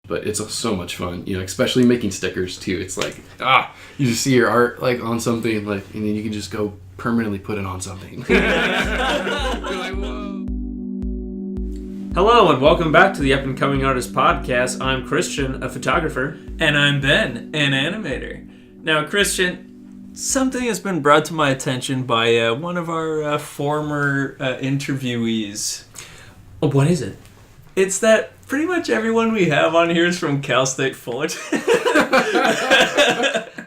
But it's so much fun, especially making stickers too. It's like, you just see your art like on something, and then you can just go permanently put it on something. You're like, whoa. Hello and welcome back to the Up and Coming Artist Podcast. I'm Christian, a photographer. And I'm Ben, an animator. Now, Christian, something has been brought to my attention by one of our former interviewees. Oh, what is it? It's that pretty much everyone we have on here is from Cal State Fullerton.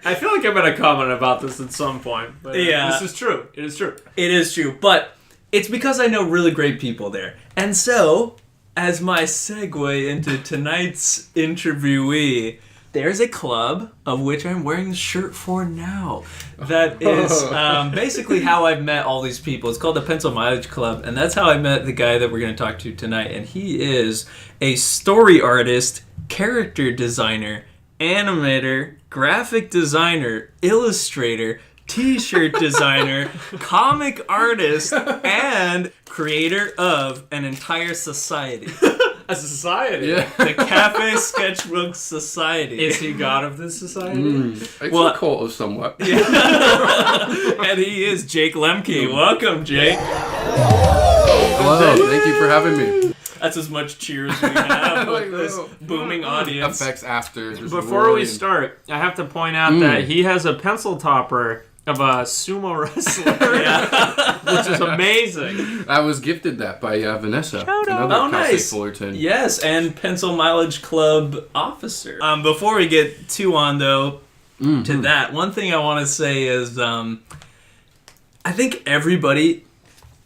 I feel like I'm going to comment about this at some point. But yeah. This is true. It is true. It is true. But it's because I know really great people there. And so, as my segue into tonight's interviewee, there's a club of which I'm wearing the shirt for now. That is basically how I've met all these people. It's called the Pencil Mileage Club, and that's how I met the guy that we're going to talk to tonight. And he is a story artist, character designer, animator, graphic designer, illustrator, t-shirt designer, comic artist, and creator of an entire society. A society? Yeah. The Café Sketchbook Society. Is he god of this society? It's a cult of somewhat. Yeah. And he is Jake Lemke. Welcome, Jake. Hello, thank you for having me. That's as much cheers as we have with this booming audience. Effects after. Before we start, I have to point out that he has a pencil topper of a sumo wrestler, which is amazing. I was gifted that by Vanessa, another Oh, Cal State nice. Fullerton. Yes, and Pencil Mileage Club officer. Before we get too on, though, to that, one thing I want to say is I think everybody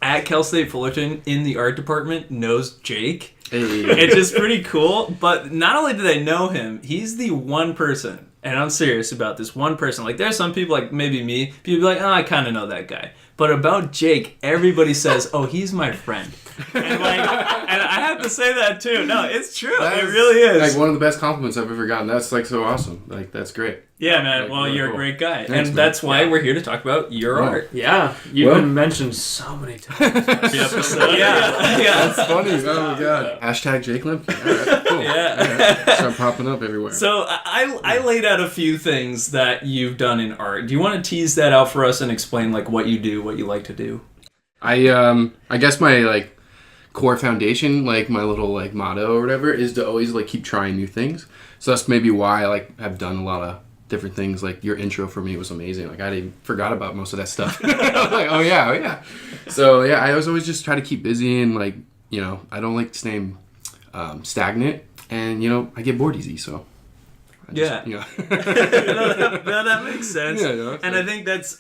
at Cal State Fullerton in the art department knows Jake. Hey. It's just pretty cool. But not only do they know him, he's the one person, and I'm serious about this one person. Like, there's some people, like maybe me, people be like, oh, I kind of know that guy. But about Jake, everybody says, oh, he's my friend. And and I have to say that too. No, it's true. It really is. Like one of the best compliments I've ever gotten. That's like so awesome. Like that's great. Yeah, man. Like, Well, really you're cool. a great guy. Thanks, and man. that's why we're here to talk about your art. Yeah, you've been mentioned so many times. Yeah. That's funny. Oh my god. Hashtag Jake Lemke. All right, cool. Yeah. All right. Start popping up everywhere. So I laid out a few things that you've done in art. Do you want to tease that out for us and explain like what you do, what you like to do? I guess my like core foundation, like my little like motto or whatever, is to always like keep trying new things. So that's maybe why I like have done a lot of different things. Like your intro for me was amazing. Like I forgot about most of that stuff. I was like, oh yeah. So yeah, I always just try to keep busy and like I don't like staying stagnant, and I get bored easy. So That makes sense. Yeah, and I think that's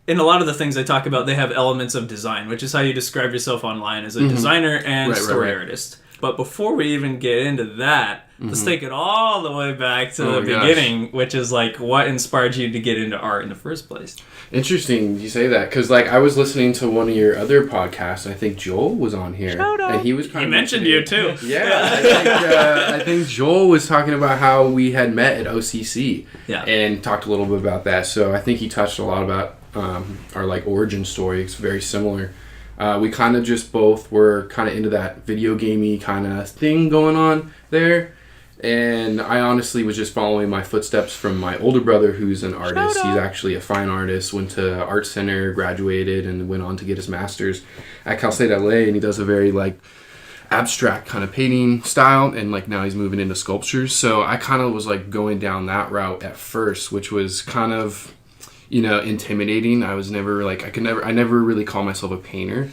in a lot of the things I talk about, they have elements of design, which is how you describe yourself online as a designer and story artist. But before we even get into that, let's take it all the way back to the beginning, which is like what inspired you to get into art in the first place. Interesting you say that, because like I was listening to one of your other podcasts. I think Joel was on here, and he was kind of mentioned you too. Yeah, I think Joel was talking about how we had met at OCC, and talked a little bit about that. So I think he touched a lot about our like origin story. It's very similar. We kind of just both were kind of into that video gamey kind of thing going on there. And I honestly was just following my footsteps from my older brother, who's an artist. He's actually a fine artist, went to art center, graduated, and went on to get his master's at Cal State LA. And he does a very like abstract kind of painting style, and like now he's moving into sculptures. So I kind of was like going down that route at first, which was kind of intimidating. I was never like I never really call myself a painter.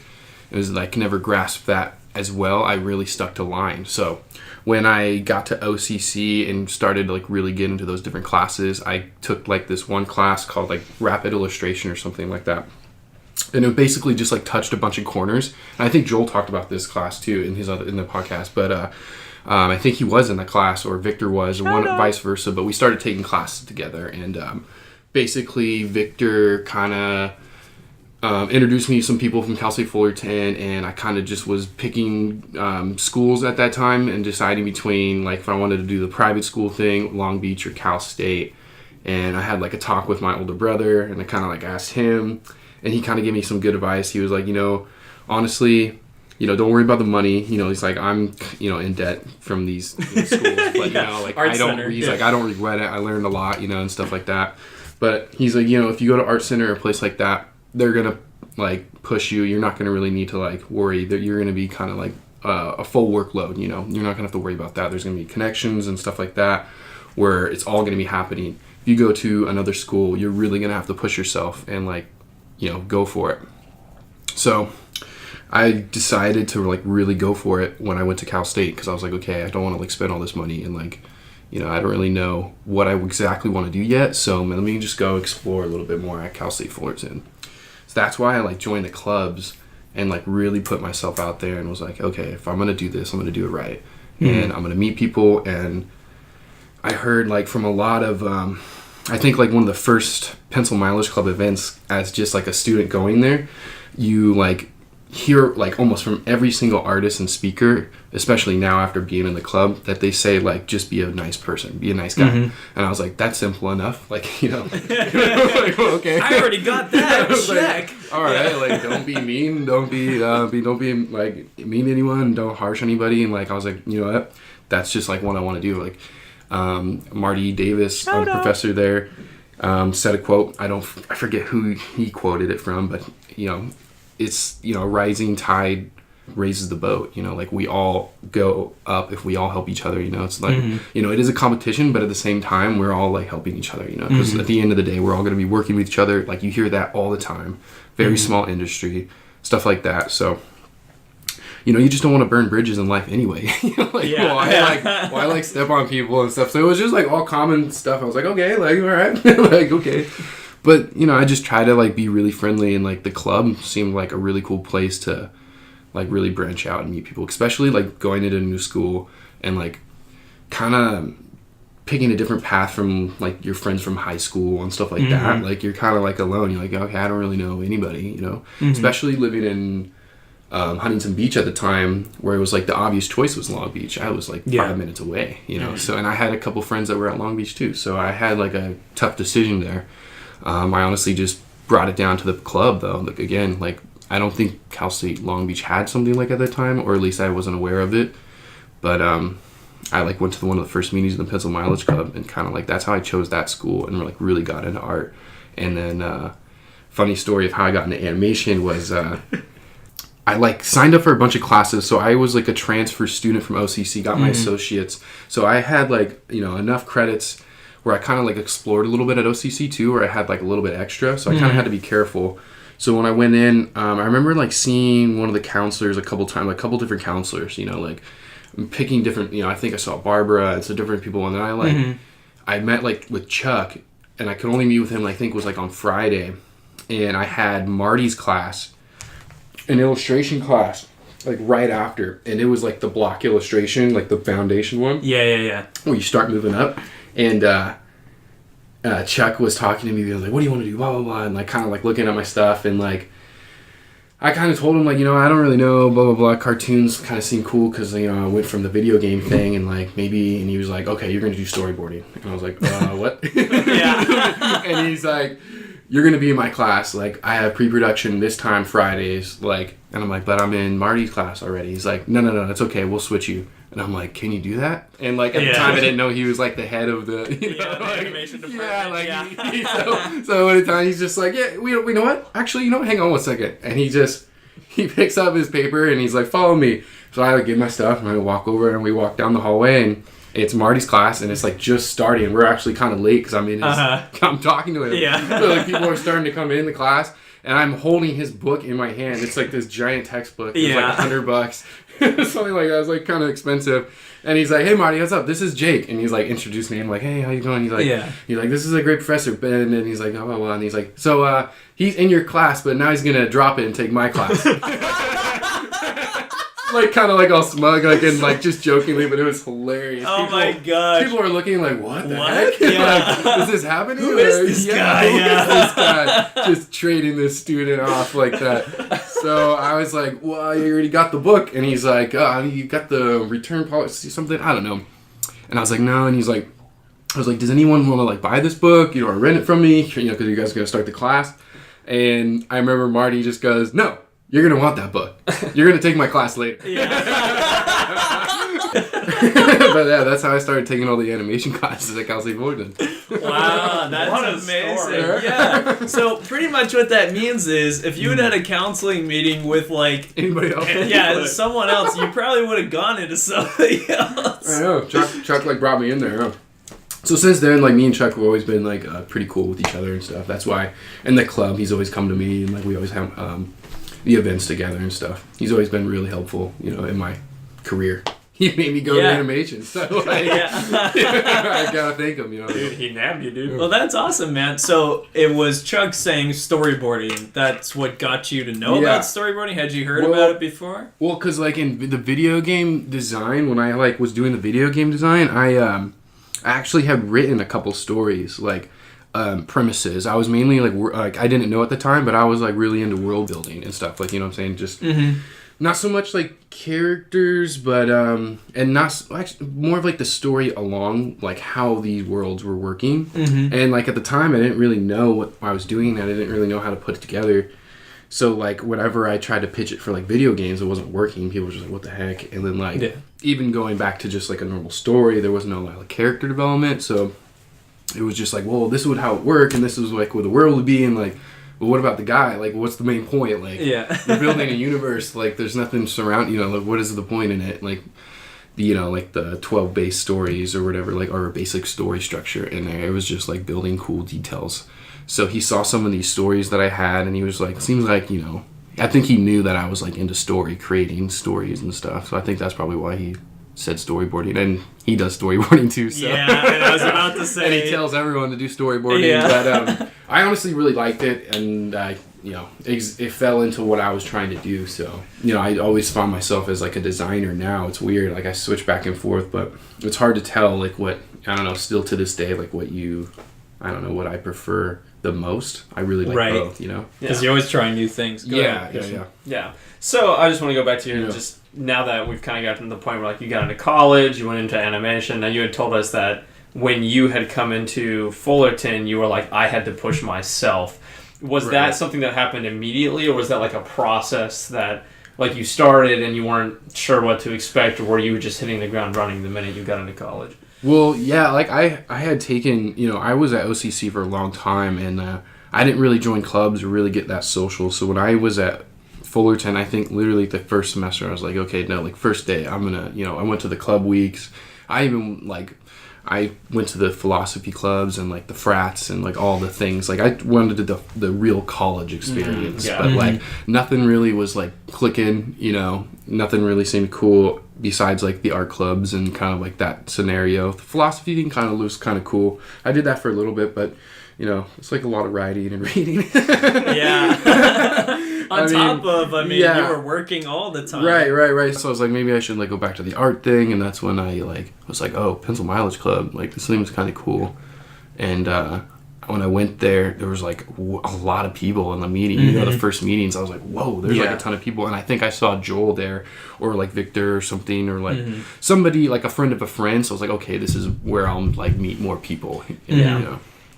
It was like never grasped that as well. I really stuck to line. So when I got to OCC and started to like really get into those different classes, I took like this one class called like rapid illustration or something like that. And it basically just like touched a bunch of corners. And I think Joel talked about this class too in the podcast, but I think he was in the class, or Victor was, or vice versa, but we started taking classes together. And basically Victor kind of introduced me to some people from Cal State Fullerton, and I kind of just was picking schools at that time and deciding between like if I wanted to do the private school thing, Long Beach or Cal State. And I had like a talk with my older brother, and I kind of like asked him, and he kind of gave me some good advice. He was like, honestly, don't worry about the money. He's like, I'm, in debt from these schools, but like Art I don't. Center, He's like, I don't regret it. I learned a lot, and stuff like that. But he's like, if you go to Art Center or a place like that, they're gonna like push you. You're not gonna really need to like worry that you're gonna be kind of like a full workload. You're not gonna have to worry about that. There's gonna be connections and stuff like that where it's all gonna be happening. If you go to another school, you're really gonna have to push yourself and like, go for it. So I decided to like really go for it when I went to Cal State, because I was like, okay, I don't want to like spend all this money and like, I don't really know what I exactly want to do yet. So let me just go explore a little bit more at Cal State Fullerton. So that's why I like joined the clubs and like really put myself out there and was like, okay, if I'm going to do this, I'm going to do it right. And I'm going to meet people. And I heard like from a lot of, I think like one of the first Pencil Mileage Club events, as just like a student going there, you like hear like almost from every single artist and speaker, especially now after being in the club, that they say like, just be a nice person, be a nice guy. And I was like, that's simple enough. Like, like, okay, I already got that. Check. Like, all right, like don't be mean, don't be like mean to anyone, don't harsh anybody. And like I was like, you know what, that's just like what I want to do. Like Marty Davis, our professor there, said a quote. I forget who he quoted it from, but it's rising tide raises the boat. Like we all go up if we all help each other. It's like it is a competition, but at the same time we're all like helping each other. Because at the end of the day we're all going to be working with each other. Like you hear that all the time. Very small industry, stuff like that. So you just don't want to burn bridges in life anyway. Why like step on people and stuff. So it was just like all common stuff. I was like, okay, like all right, like okay. But, I just try to, like, be really friendly, and, like, the club seemed like a really cool place to, like, really branch out and meet people, especially, like, going into a new school and, like, kind of picking a different path from, like, your friends from high school and stuff like that. Like, you're kind of, like, alone. You're like, okay, I don't really know anybody, Especially living in Huntington Beach at the time, where it was, like, the obvious choice was Long Beach. I was, like, 5 minutes away, So, and I had a couple friends that were at Long Beach, too. So I had, like, a tough decision there. I honestly just brought it down to the club, though. Like, again, like, I don't think Cal State Long Beach had something like at that time, or at least I wasn't aware of it. But I, like, went to one of the first meetings of the Pencil Mileage Club, and kind of, like, that's how I chose that school and, like, really got into art. And then, funny story of how I got into animation was I, like, signed up for a bunch of classes. So I was, like, a transfer student from OCC, got my associates. So I had, like, enough credits where I kind of like explored a little bit at OCC too, where I had like a little bit extra. So I kind of had to be careful. So when I went in, I remember like seeing one of the counselors a couple times, like a couple different counselors, like picking different, I think I saw Barbara and some different people. And then I met like with Chuck, and I could only meet with him, I think it was like on Friday. And I had Marty's class, an illustration class, like right after. And it was like the block illustration, like the foundation one. Yeah. Where you start moving up. And Chuck was talking to me. He was like, what do you want to do? Blah, blah, blah. And like kind of like looking at my stuff. And like I kind of told him like, I don't really know, blah, blah, blah. Cartoons kind of seem cool because, I went from the video game thing and like maybe. And he was like, okay, you're going to do storyboarding. And I was like, what? And he's like, you're going to be in my class. Like I have pre-production this time Fridays. Like, and I'm like, but I'm in Marty's class already. He's like, no, it's okay. We'll switch you. And I'm like, can you do that? And like at the time I didn't know he was like the head of the the animation department. So at the time he's just like, yeah, we know what? Actually, hang on one second. And he picks up his paper and he's like, follow me. So I like get my stuff and I walk over and we walk down the hallway and it's Marty's class and it's like just starting. We're actually kind of late because I'm in his, I'm talking to him. Yeah. So like people are starting to come in the class. And I'm holding his book in my hand. It's like this giant textbook. It's like $100. Something like that. It was like kind of expensive. And he's like, hey Marty, what's up? This is Jake. And he's like introduced me. I'm like, hey, how you doing? He's like, this is a great professor, Ben. And he's like, blah, blah, blah. And he's like, so he's in your class, but now he's gonna drop it and take my class. Like kind of like all smug, like and like just jokingly, but it was hilarious. Oh my gosh! People are looking like, what the heck? Yeah. Like, is this happening? Who is this guy? Who is this guy? Just trading this student off like that. So I was like, well, you already got the book, and he's like, you got the return policy, something, I don't know. And I was like, no, and he's like, I was like, does anyone want to like buy this book, or rent it from me, because you guys are gonna start the class? And I remember Marty just goes, no. you're going to want that book. You're going to take my class later. But yeah, that's how I started taking all the animation classes at Cal State Fullerton. Wow, that's amazing. Yeah. So pretty much what that means is if you had a counseling meeting with like anybody else, someone else, you probably would have gone into something else. I know. Chuck like brought me in there. Huh? So since then, like me and Chuck have always been like pretty cool with each other and stuff. That's why in the club he's always come to me and like we always have the events together and stuff. He's always been really helpful, in my career. He made me go to animation, so like, I gotta thank him, Dude, he nabbed you, dude. Well, that's awesome, man. So it was Chuck saying storyboarding. That's what got you to know about storyboarding? Had you heard about it before? Well, because like in the video game design, when I like was doing the video game design, I actually had written a couple stories, like premises. I was mainly like I didn't know at the time, but I was like really into world building and stuff. Like, you know what I'm saying? Just not so much like characters, but and not actually more of like the story along like how these worlds were working. And like at the time, I didn't really know what I was doing. I didn't really know how to put it together. So like whenever I tried to pitch it for like video games, it wasn't working. People were just like, "What the heck?" And then like even going back to just like a normal story, there was no like character development. So it was just like, well, this is how it worked, and this is like what the world would be, and like, well, what about the guy? Like, what's the main point? Like, we're building a universe. Like, there's nothing surrounding. Like, what is the point in it? Like, like the 12 base stories or whatever, like, or a basic story structure in there. It was just like building cool details. So he saw some of these stories that I had, and he was like, seems like, I think he knew that I was like into creating stories and stuff. So I think that's probably why he said storyboarding, and he does storyboarding too. So. Yeah, and I was about to say. And he tells everyone to do storyboarding. Yeah. But I honestly really liked it, and it fell into what I was trying to do. So I always found myself as like a designer. Now it's weird, like I switch back and forth, but it's hard to tell like what I don't know. Still to this day, like what what I prefer the most. I really like both. Because you're always trying new things. Yeah. So I just want to go back to you just. Now that we've kind of gotten to the point where like you got into college, you went into animation, now you had told us that when you had come into Fullerton, you were like, I had to push myself. Was that something that happened immediately, or was that like a process that like you started and you weren't sure what to expect, or were you just hitting the ground running the minute you got into college? Well, yeah, like I had taken, I was at OCC for a long time, and I didn't really join clubs or really get that social. So when I was at Fullerton, I think literally the first semester I was like, okay, no, like first day I'm gonna, I went to the club weeks. I went to the philosophy clubs and like the frats and like all the things. Like I wanted to do the real college experience, but like nothing really was like clicking, nothing really seemed cool besides like the art clubs and kind of like that scenario. The philosophy thing kind of looks kind of cool. I did that for a little bit, but it's like a lot of writing and reading. On top of, you were working all the time. Right. So I was like, maybe I should like go back to the art thing, and that's when I was like, oh, Pencil Mileage Club, like this thing was kind of cool. And when I went there, there was like a lot of people in the meeting. The first meetings, I was like, whoa, there's like a ton of people. And I think I saw Joel there, or like Victor or something, or like somebody, like a friend of a friend. So I was like, okay, this is where I'll like meet more people.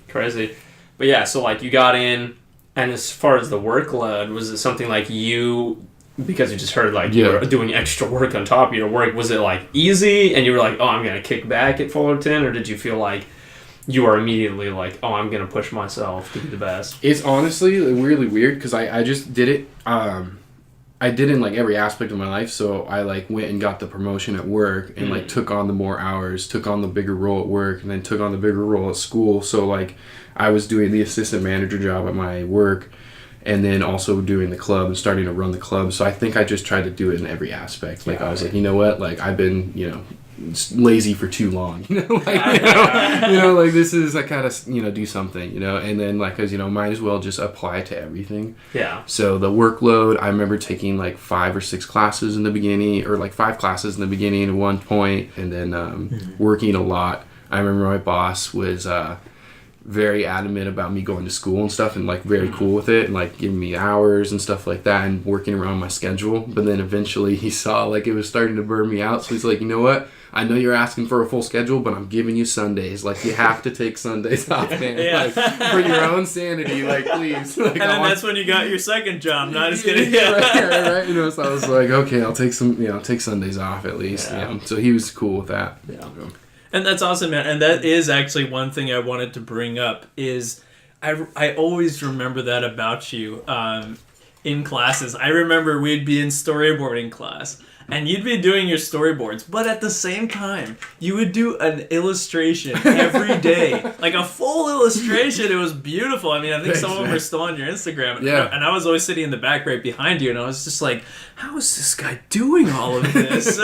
Crazy. But yeah, so like you got in. And as far as the workload, was it something like because you just heard like you were doing extra work on top of your work, was it like easy and you were like, oh, I'm going to kick back at Fullerton, or did you feel like you were immediately like, oh, I'm going to push myself to be the best? It's honestly really weird because I just did it. I did in like every aspect of my life. So I like went and got the promotion at work and like took on the more hours, took on the bigger role at work, and then took on the bigger role at school. So like I was doing the assistant manager job at my work, and then also doing the club and starting to run the club. So I think I just tried to do it in every aspect. Like I was like, you know what? Like I've been, lazy for too long. Like this is I gotta do something. And then like because might as well just apply it to everything. Yeah. So the workload, I remember taking like 5 or 6 classes in the beginning, or like 5 classes in the beginning at one point, and then working a lot. I remember my boss was very adamant about me going to school and stuff, and like very cool with it, and like giving me hours and stuff like that, and working around my schedule. But then eventually he saw like it was starting to burn me out, so he's like, you know what? I know you're asking for a full schedule, but I'm giving you Sundays. Like, you have to take Sundays off, man. Yeah. Like, for your own sanity, like, please. Like, and then that's when you got your second job. No, just kidding. right. You know, so I was like, okay, I'll take take Sundays off at least. Yeah. You know? So he was cool with that. Yeah. And that's awesome, man. And that is actually one thing I wanted to bring up is I always remember that about you in classes. I remember we'd be in storyboarding class, and you'd be doing your storyboards, but at the same time, you would do an illustration every day. Like a full illustration. It was beautiful. I mean, I think some of them are still on your Instagram. Yeah. And I was always sitting in the back right behind you, and I was just like, how is this guy doing all of this?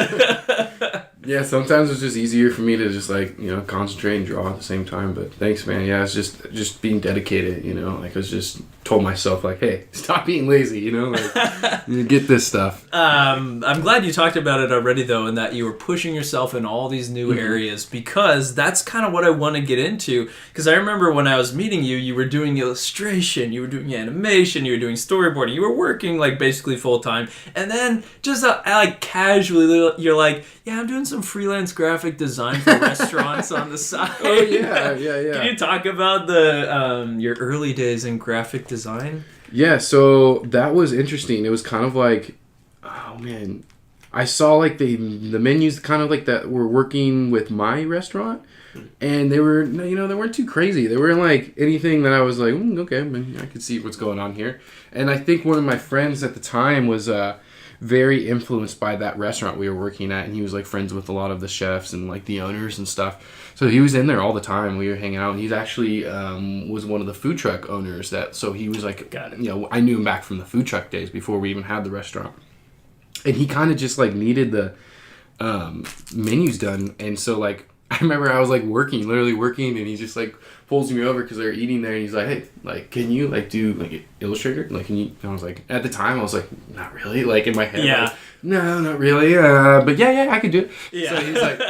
Yeah, sometimes it's just easier for me to just like, concentrate and draw at the same time. But thanks, man. Yeah, it's just being dedicated, like I was just told myself like, hey, stop being lazy, like you get this stuff. I'm glad you talked about it already though, and that you were pushing yourself in all these new areas, because that's kind of what I want to get into. Because I remember when I was meeting you, you were doing illustration, you were doing animation, you were doing storyboarding, you were working like basically full time, and then just like casually you're like, yeah, I'm doing some freelance graphic design for restaurants on the side. Oh yeah. Can you talk about the your early days in graphic design? Yeah, so that was interesting. It was kind of like, oh man, I saw like the menus kind of like that were working with my restaurant, and they were, they weren't too crazy. They weren't like anything that I was like, okay, I could see what's going on here. And I think one of my friends at the time was very influenced by that restaurant we were working at, and he was like friends with a lot of the chefs and like the owners and stuff. So he was in there all the time. We were hanging out, and he's actually was one of the food truck owners. So he was like, I knew him back from the food truck days before we even had the restaurant. And he kind of just like needed the menus done, and so like I remember I was like literally working, and he just like pulls me over because they're eating there, and he's like, hey, like, can you like do like Illustrator? Like, can you? And I was like, at the time I was like, not really. Like in my head, like, no, not really. But yeah, I could do it. Yeah. So he's like,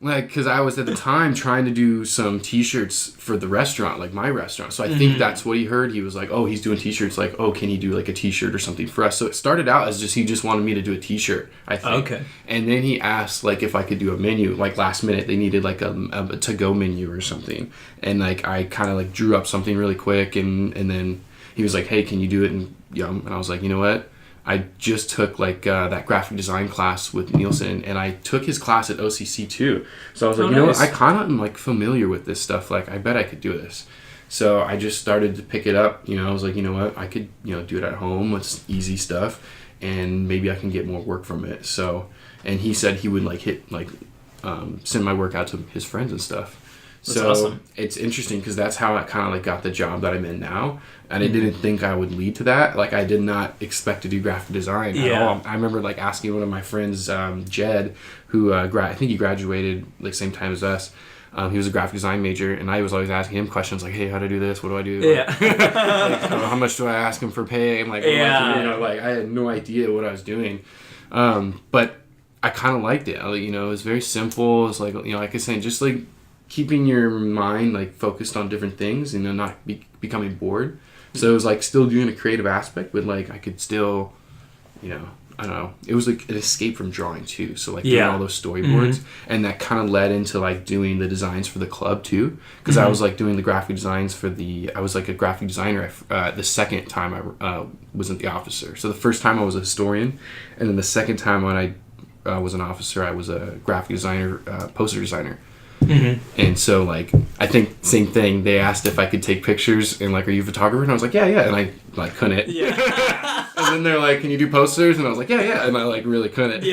because I was at the time trying to do some T-shirts for the restaurant, like my restaurant. So I think that's what he heard. He was like, oh, he's doing T-shirts. Like, oh, can he do like a T-shirt or something for us? So it started out as he just wanted me to do a T-shirt, I think. Okay. And then he asked like if I could do a menu. Like last minute, they needed like a to-go menu or something. And like I kind of like drew up something really quick, and then he was like, hey, can you do it? And I was like, you know what? I just took like that graphic design class with Nielsen, and I took his class at OCC too. So I was like, what? I kind of am like familiar with this stuff. Like, I bet I could do this. So I just started to pick it up. I was like, you know what? I could, do it at home. It's easy stuff, and maybe I can get more work from it. So, and he said he would like send my work out to his friends and stuff. That's awesome. It's interesting because that's how I kind of like got the job that I'm in now, and I didn't think I would lead to that. Like I did not expect to do graphic design at all. I remember like asking one of my friends, Jed, who I think he graduated like same time as us. He was a graphic design major, and I was always asking him questions like, "Hey, how do I do this? What do I do? Yeah. Like, how much do I ask him for pay?" And like, like I had no idea what I was doing, but I kind of liked it. It was very simple. It's like like I said, just like keeping your mind like focused on different things, not becoming bored. So it was like still doing a creative aspect, but like I could still, I don't know. It was like an escape from drawing too. So like doing all those storyboards, and that kind of led into like doing the designs for the club too. Because I was like doing the graphic designs I was like a graphic designer the second time I wasn't the officer. So the first time I was a historian, and then the second time when I was an officer, I was a graphic designer, poster designer. And so like I think same thing, they asked if I could take pictures and like, are you a photographer? And I was like, yeah, and I like couldn't. And then they're like, can you do posters? And I was like, yeah, and I like really couldn't.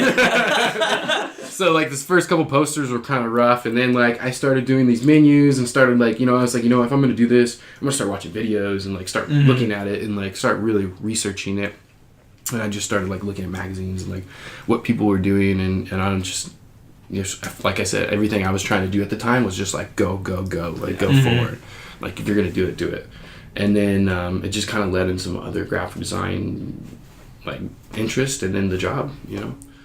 So like this first couple posters were kind of rough, and then like I started doing these menus and started like I was like, if I'm gonna do this, I'm gonna start watching videos and like start looking at it and like start really researching it. And I just started like looking at magazines and like what people were doing, and I'm just like I said, everything I was trying to do at the time was just like go, like go forward. Like if you're gonna do it. And then it just kind of led into some other graphic design like interest, and then the job.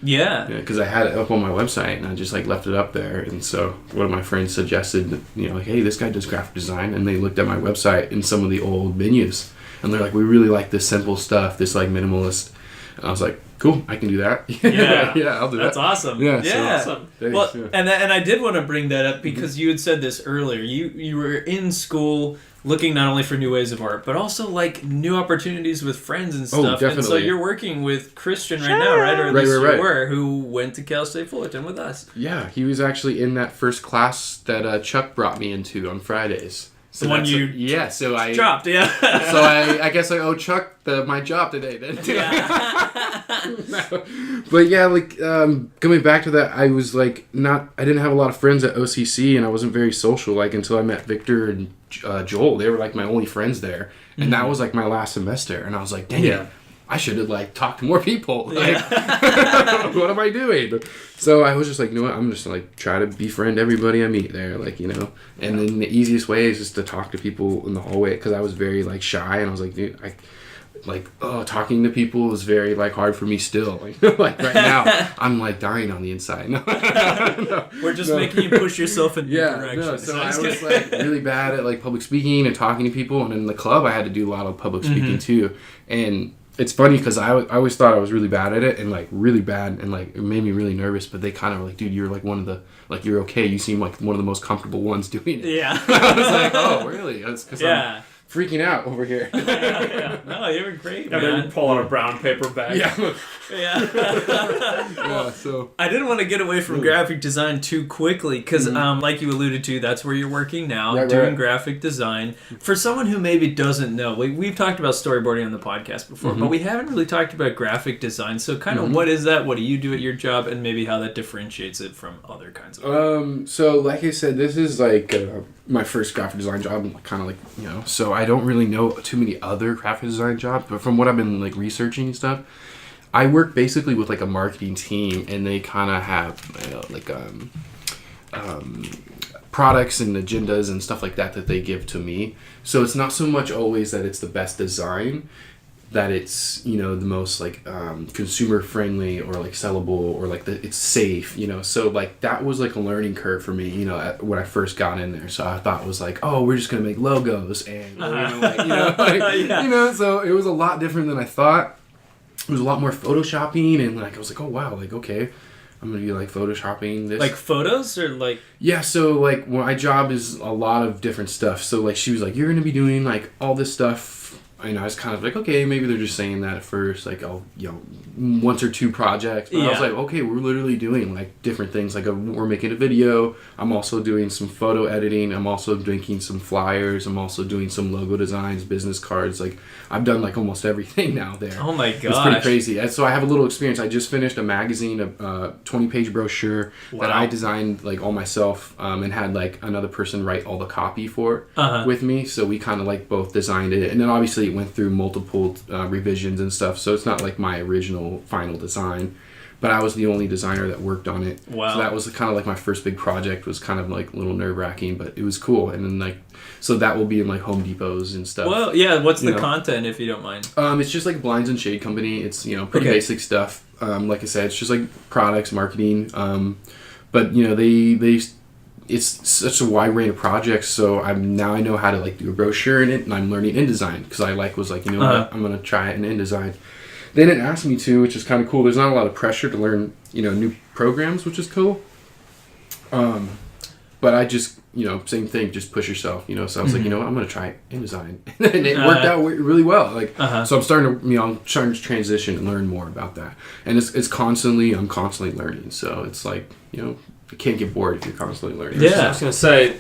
Yeah. Because I had it up on my website and I just like left it up there. And so one of my friends suggested, like, hey, this guy does graphic design. And they looked at my website and some of the old menus. And they're like, we really like this simple stuff, this like minimalist. And I was like, cool, I can do that. Yeah, I'll do that. That's awesome. Yeah, So awesome. Thanks, well, yeah. and I did want to bring that up because you had said this earlier. You were in school looking not only for new ways of art, but also like new opportunities with friends and stuff. definitely. And so you're working with Christian right now, right? Or at least you right. were, who went to Cal State Fullerton with us. Yeah, he was actually in that first class that Chuck brought me into on Fridays. So the one you so I dropped, yeah. So I guess I owe Chuck my job today then. Yeah. No. But yeah, like coming back to that, I was like I didn't have a lot of friends at OCC, and I wasn't very social like until I met Victor and Joel. They were like my only friends there, and that was like my last semester, and I was like, dang it, I should have like talked to more people. Like, what am I doing? So I was just like, you know what? I'm just like try to befriend everybody I meet there, like And then the easiest way is just to talk to people in the hallway because I was very like shy, and I was like, dude, talking to people is very like hard for me still. Like right now, I'm like dying on the inside. No. We're just making you push yourself in new directions. No. So I was like really bad at like public speaking and talking to people, and in the club I had to do a lot of public speaking too. And it's funny because I always thought I was really bad at it, and like really bad, and like it made me really nervous. But they kind of were like, dude, you're like one of the you're okay. You seem like one of the most comfortable ones doing it. Yeah. I was like, oh really? That's because I'm freaking out over here. No, you were great, man. And then pull out a brown paper bag. Yeah. So I didn't want to get away from graphic design too quickly because, like you alluded to, that's where you're working now, doing graphic design. For someone who maybe doesn't know, we've talked about storyboarding on the podcast before, but we haven't really talked about graphic design. So kind of what is that? What do you do at your job? And maybe how that differentiates it from other kinds of work. So like I said, this is like my first graphic design job, kind of like, so I don't really know too many other graphic design jobs, but from what I've been like researching and stuff, I work basically with like a marketing team, and they kind of have products and agendas and stuff like that they give to me. So it's not so much always that it's the best design, that it's the most like consumer friendly or like sellable or like it's safe, so like that was like a learning curve for me, when I first got in there. So I thought it was like, oh, we're just gonna make logos and so it was a lot different than I thought. It was a lot more photoshopping, and like I was like, oh wow, like okay, I'm gonna be like photoshopping this, like photos or like so like my job is a lot of different stuff. So like she was like, you're gonna be doing like all this stuff. I was kind of like, okay, maybe they're just saying that at first, like, I'll, once or two projects. But I was like, okay, we're literally doing, like, different things. Like, we're making a video. I'm also doing some photo editing. I'm also making some flyers. I'm also doing some logo designs, business cards. Like, I've done, like, almost everything now there. Oh, my gosh. It's pretty crazy. And so I have a little experience. I just finished a magazine, a 20-page brochure that I designed, like, all myself and had, like, another person write all the copy for it with me. So we kind of, like, both designed it. And then, obviously, it went through multiple revisions and stuff, so it's not like my original final design, but I was the only designer that worked on it. Wow. So that was kind of like my first big project. Was kind of like a little nerve-wracking, but it was cool. And then like, so that will be in like Home Depots and stuff. Well, yeah, what's the content, if you don't mind? It's just like blinds and shade company. It's pretty basic stuff. Like I said, it's just like products, marketing, but they it's such a wide range of projects, so I know how to like do a brochure in it, and I'm learning InDesign because I was like, what, I'm gonna try it in InDesign. They didn't ask me to, which is kind of cool. There's not a lot of pressure to learn new programs, which is cool. But I just same thing, just push yourself. So I was like, I'm gonna try InDesign, and it worked out really well. Like so, I'm starting to transition and learn more about that, and I'm constantly learning. So it's like you can't get bored if you're constantly learning. Yeah, I was gonna say,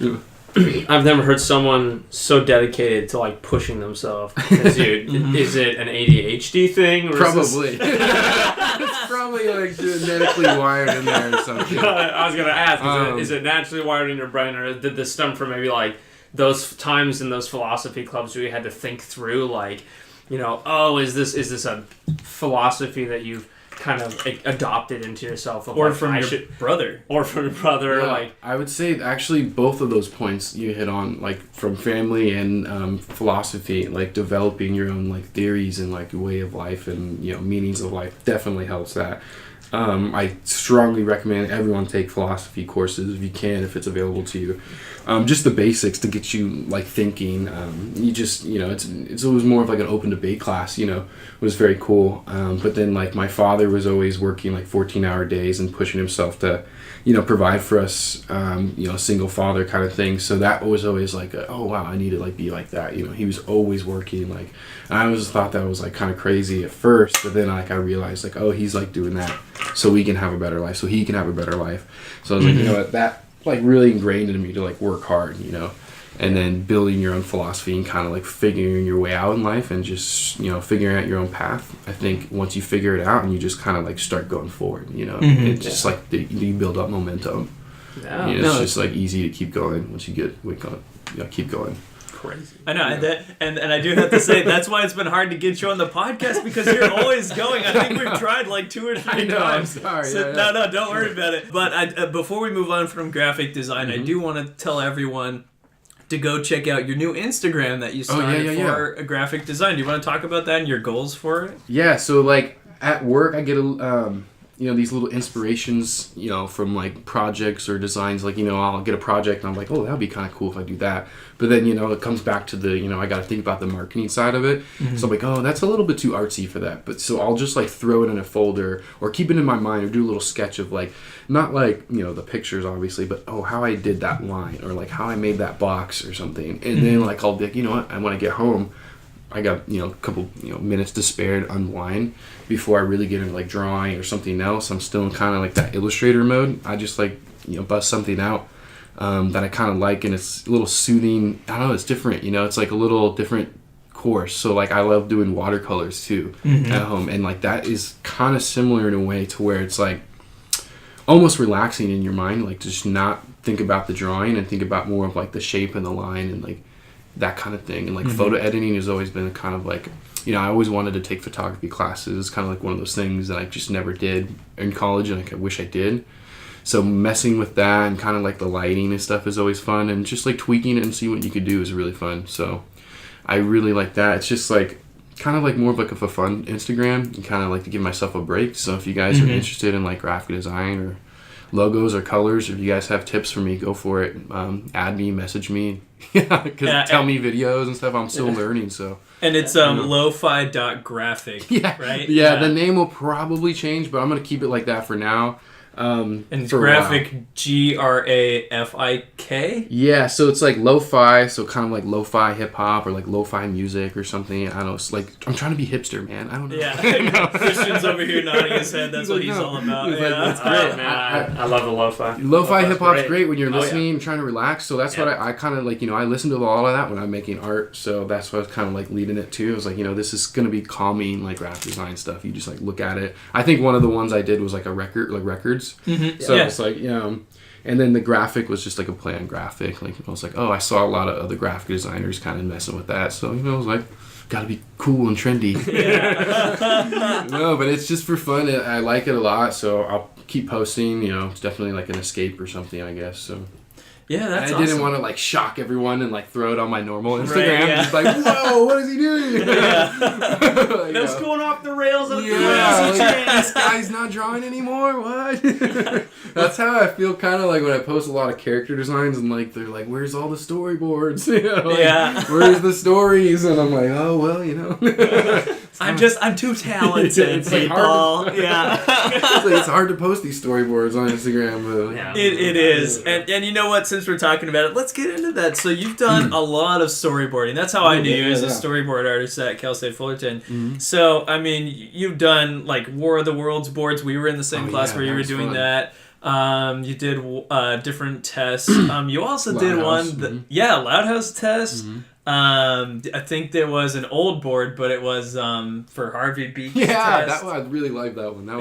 I've never heard someone so dedicated to like pushing themselves as you. Is it an ADHD thing? Or probably. It's probably like genetically wired in there or something. I was gonna ask, is it naturally wired in your brain, or did this stem from maybe like those times in those philosophy clubs where you had to think through like, is this a philosophy that you've kind of adopted into yourself, or from your brother, like I would say actually both of those points you hit on, like from family and philosophy, like developing your own like theories and like way of life and meanings of life definitely helps that. I strongly recommend everyone take philosophy courses if you can, if it's available to you. Just the basics to get you like thinking. You just, it was more of like an open debate class, it was very cool. But then like my father was always working like 14-hour days and pushing himself to, provide for us, single father kind of thing. So that was always like, oh wow, I need to like be like that. He was always working like, and I always thought that was like kind of crazy at first, but then like I realized like, oh, he's like doing that so we can have a better life, so he can have a better life. So I was like, you know what, that like really ingrained in me to like work hard, and then building your own philosophy and kind of like figuring your way out in life and just, figuring out your own path. I think once you figure it out and you just kind of like start going forward, it's just like you build up momentum. Yeah. It's just like easy to keep going once you keep going. Crazy. I know, and I do have to say that's why it's been hard to get you on the podcast, because you're always going. I think we've tried like 2 or 3 times. I'm sorry. So, no, don't worry about it. But before we move on from graphic design, I do want to tell everyone to go check out your new Instagram that you started for graphic design. Do you want to talk about that and your goals for it? Yeah. So like at work, I get these little inspirations, from like projects or designs. Like, I'll get a project and I'm like, oh, that'd be kind of cool if I do that. But then, it comes back to the, I got to think about the marketing side of it. Mm-hmm. So I'm like, oh, that's a little bit too artsy for that. But so I'll just like throw it in a folder or keep it in my mind or do a little sketch of like, not like, the pictures obviously, but how I did that line or like how I made that box or something. And then like I'll be like, you know what, and when I get home, I got, a couple, minutes to spare to unwind before I really get into like drawing or something else. I'm still in kind of like that illustrator mode. I just like, bust something out that I kind of like, and it's a little soothing. I don't know, it's different, it's like a little different course. So like I love doing watercolors too at home, and like that is kind of similar in a way to where it's like almost relaxing in your mind, like just not think about the drawing and think about more of like the shape and the line and like that kind of thing. And like photo editing has always been kind of like, I always wanted to take photography classes. It's kind of like one of those things that I just never did in college, and like I wish I did. So messing with that and kind of like the lighting and stuff is always fun, and just like tweaking it and see what you could do is really fun. So I really like that. It's just like kind of like more of like a fun Instagram, and kind of like to give myself a break. So if you guys are interested in like graphic design or logos or colors, or if you guys have tips for me, go for it. Add me, message me. Tell me videos and stuff. I'm still learning, so. And it's lo-fi.graphic, right? Yeah, the name will probably change, but I'm going to keep it like that for now. And it's graphic, Grafik. Yeah, so it's like lo-fi, so kind of like lo-fi hip-hop or like lo-fi music or something. I don't know, it's like, I'm trying to be hipster, man. I don't know. Yeah, Christian's over here nodding his head. That's what he's all about. Like, that's great. Man, I love the lo-fi. Lo-fi hip-hop's great when you're listening and trying to relax. So that's what I kind of like, I listen to a lot of that when I'm making art. So that's what I was kind of like leading it to. I was like, this is going to be calming, like graphic design stuff. You just like look at it. I think one of the ones I did was like a record, like records. So it's like, and then the graphic was just like a play on graphic. Like I was like, oh, I saw a lot of other graphic designers kind of messing with that. So, I was like, gotta be cool and trendy. No, but it's just for fun. I like it a lot. So I'll keep posting, it's definitely like an escape or something, I guess. So. Yeah, that's awesome. I didn't want to like shock everyone and like throw it on my normal Instagram. Just like, whoa, what is he doing? Like, no, it's going off the rails. Like, this guy's not drawing anymore. What? That's how I feel kind of like when I post a lot of character designs and like they're like, where's all the storyboards? Where's the stories? And I'm like, oh well, I'm too talented, people. It's hard to post these storyboards on Instagram. It is, and you know what? Since we're talking about it, let's get into that. So you've done a lot of storyboarding. That's how I knew you as a storyboard artist at Cal State Fullerton. So I mean, you've done like War of the Worlds boards. We were in the same class where you were doing that. You did different tests. You also did one. Loud House test. I think there was an old board, but it was for Harvey Beach. That one, I really liked that one. That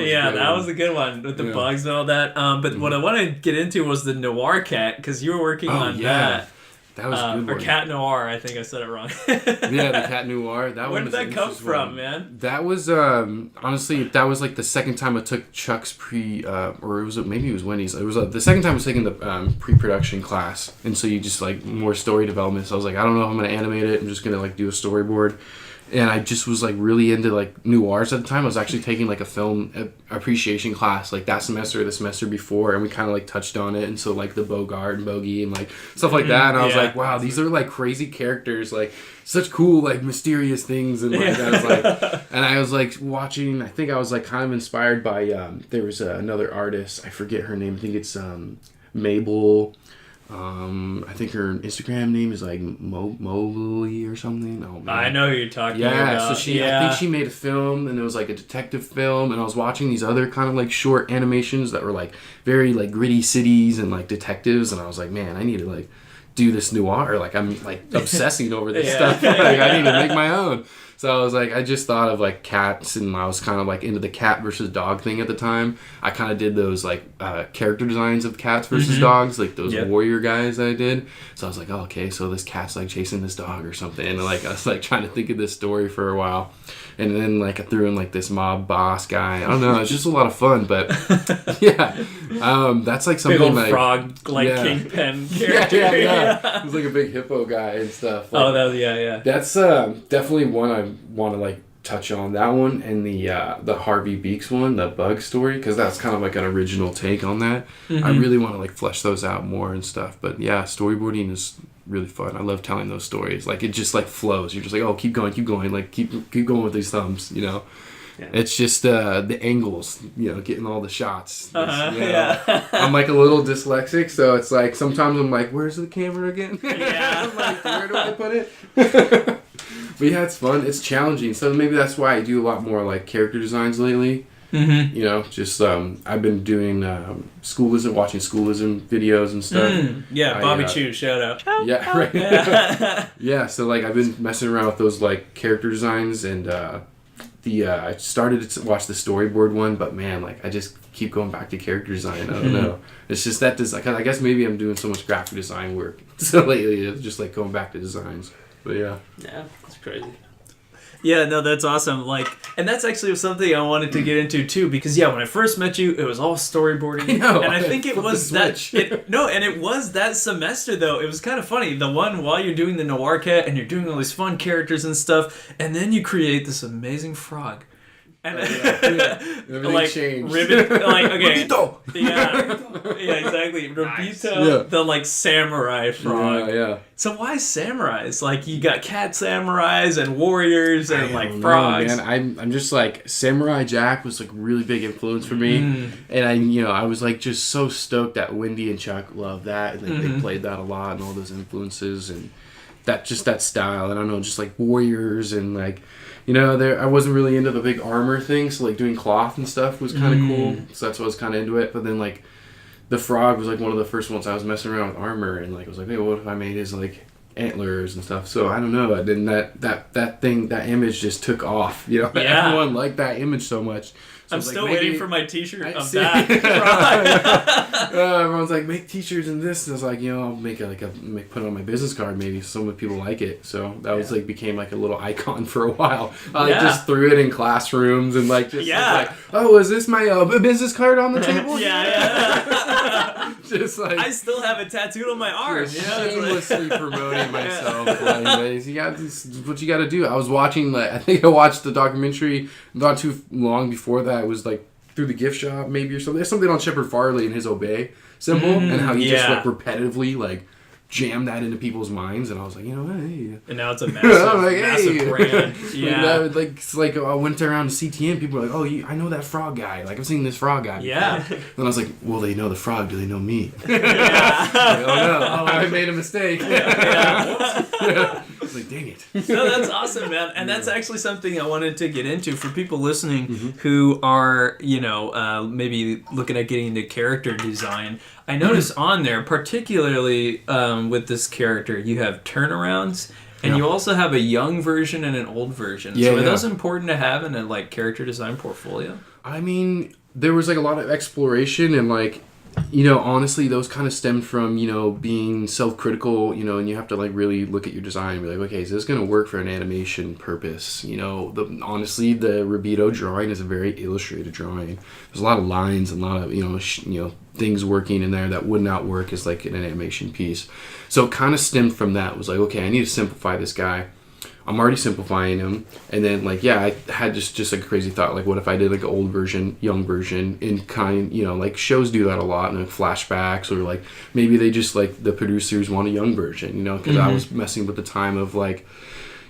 was a good one with the bugs and all that. But what I want to get into was the Noir Cat, because you were working on that. That was a good one. Or Cat Noir, I think I said it wrong. The Cat Noir. Where did that come from, man? That was, honestly, that was like the second time I took Chuck's or maybe it was Wendy's. It was the second time I was taking the pre-production class. And so you just like more story development. So I was like, I don't know if I'm going to animate it. I'm just going to like do a storyboard. and I just was like really into like noirs at the time. I was actually taking like a film appreciation class like that semester or the semester before, and we kind of like touched on it, and so like the Bogart and Bogey and like stuff like that, and I was like, wow, these are like crazy characters, like such cool like mysterious things, and like I was like, and I was like watching, I think I was like kind of inspired by there was another artist, I forget her name, I think it's Mabel. I think her Instagram name is like Mobley or something. Oh, man. I know who you're talking about. So I think she made a film, and it was like a detective film, and I was watching these other kind of like short animations that were like very like gritty cities and like detectives, and I was like, man, I need to like do this noir. Like I'm like obsessing over this stuff. Like I need to make my own. So I was like, I just thought of like cats, and I was kind of like into the cat versus dog thing at the time. I kind of did those like character designs of cats versus dogs, like those warrior guys that I did. So I was like, oh, okay, so this cat's like chasing this dog or something. And like I was like trying to think of this story for a while. And then like I threw in like this mob boss guy. I don't know, it's just a lot of fun. But yeah, that's like something big old like frog like kingpin character. Yeah. It was like a big hippo guy and stuff. Like, That's definitely one I want to like touch on, that one, and the Harvey Beaks one, the bug story, because that's kind of like an original take on that. I really want to like flesh those out more and stuff. But yeah, storyboarding is really fun. I love telling those stories. Like it just like flows. You're just like, oh, keep going, like keep going with these thumbs, you know. Yeah. It's just the angles, you know, getting all the shots. You know? I'm like a little dyslexic, so it's like sometimes I'm like, where's the camera again? I'm like, where do I put it? But yeah, it's fun. It's challenging. So maybe that's why I do a lot more like character designs lately. You know, just I've been doing schoolism, watching schoolism videos and stuff. Bobby Chu, shout out. Yeah, right. Yeah, so like I've been messing around with those like character designs, and I started to watch the storyboard one, but man, like I just keep going back to character design. I don't know. It's just that design. I guess maybe I'm doing so much graphic design work, so lately it's just like going back to designs. But yeah, it's crazy. Yeah, no, that's awesome. Like, and that's actually something I wanted to get into too, because when I first met you, it was all storyboarding, and I think it was that. It was that semester though. It was kind of funny. The one while you're doing the Noir Cat and you're doing all these fun characters and stuff, and then you create this amazing frog. And everything like changed. Ribbit, like okay, Rabito! yeah, exactly. Rabito, the like samurai frog. Yeah. So why samurais? Like you got cat samurais and warriors and like frogs. Man, I'm just like Samurai Jack was like really big influence for me, and I was like just so stoked that Wendy and Chuck loved that, and like, they played that a lot and all those influences and that style. And I don't know, just like warriors and like. You know, I wasn't really into the big armor thing, so like doing cloth and stuff was kind of cool. So that's why I was kind of into it. But then like the frog was like one of the first ones I was messing around with armor, and like I was like, hey, what if I made his like antlers and stuff? So I don't know. And then that image just took off. You know, everyone liked that image so much. So I'm still waiting for my T-shirt of that. Everyone's like, make T-shirts and this. And I was like, I'll make put it on my business card maybe. So some people like it. So that was like became like a little icon for a while. I just threw it in classrooms and like just like, oh, is this my business card on the table? Just like I still have it tattooed on my arm. Shamelessly promoting myself. Anyways, this is what you got to do. I was watching I think I watched the documentary not too long before that. It was like through the gift shop maybe or something. There's something on Shepard Farley and his Obey symbol and how he just like repetitively like jammed that into people's minds, and I was like, hey. And now it's a massive brand. It's like I went around to CTN, people were like, oh, I know that frog guy. Like I've seen this frog guy. Yeah. Then I was like, well, they know the frog. Do they know me? Like, oh no, I made a mistake. I was like, dang it. No, that's awesome, man. And that's actually something I wanted to get into for people listening who are, maybe looking at getting into character design. I noticed on there, particularly with this character, you have turnarounds, and you also have a young version and an old version. So are those important to have in a character design portfolio? I mean, there was like a lot of exploration and like, honestly, those kind of stemmed from, being self-critical, and you have to like really look at your design and be like, okay, is this going to work for an animation purpose? Honestly, the Rabito drawing is a very illustrated drawing. There's a lot of lines and a lot of, things working in there that would not work as like an animation piece. So it kind of stemmed from that. It was like, okay, I need to simplify this guy. I'm already simplifying them. And then like, yeah, I had just like a crazy thought, like what if I did like an old version, young version, in kind, you know, like shows do that a lot, and like flashbacks, or like maybe they just like the producers want a young version, you know, because I was messing with the time of like,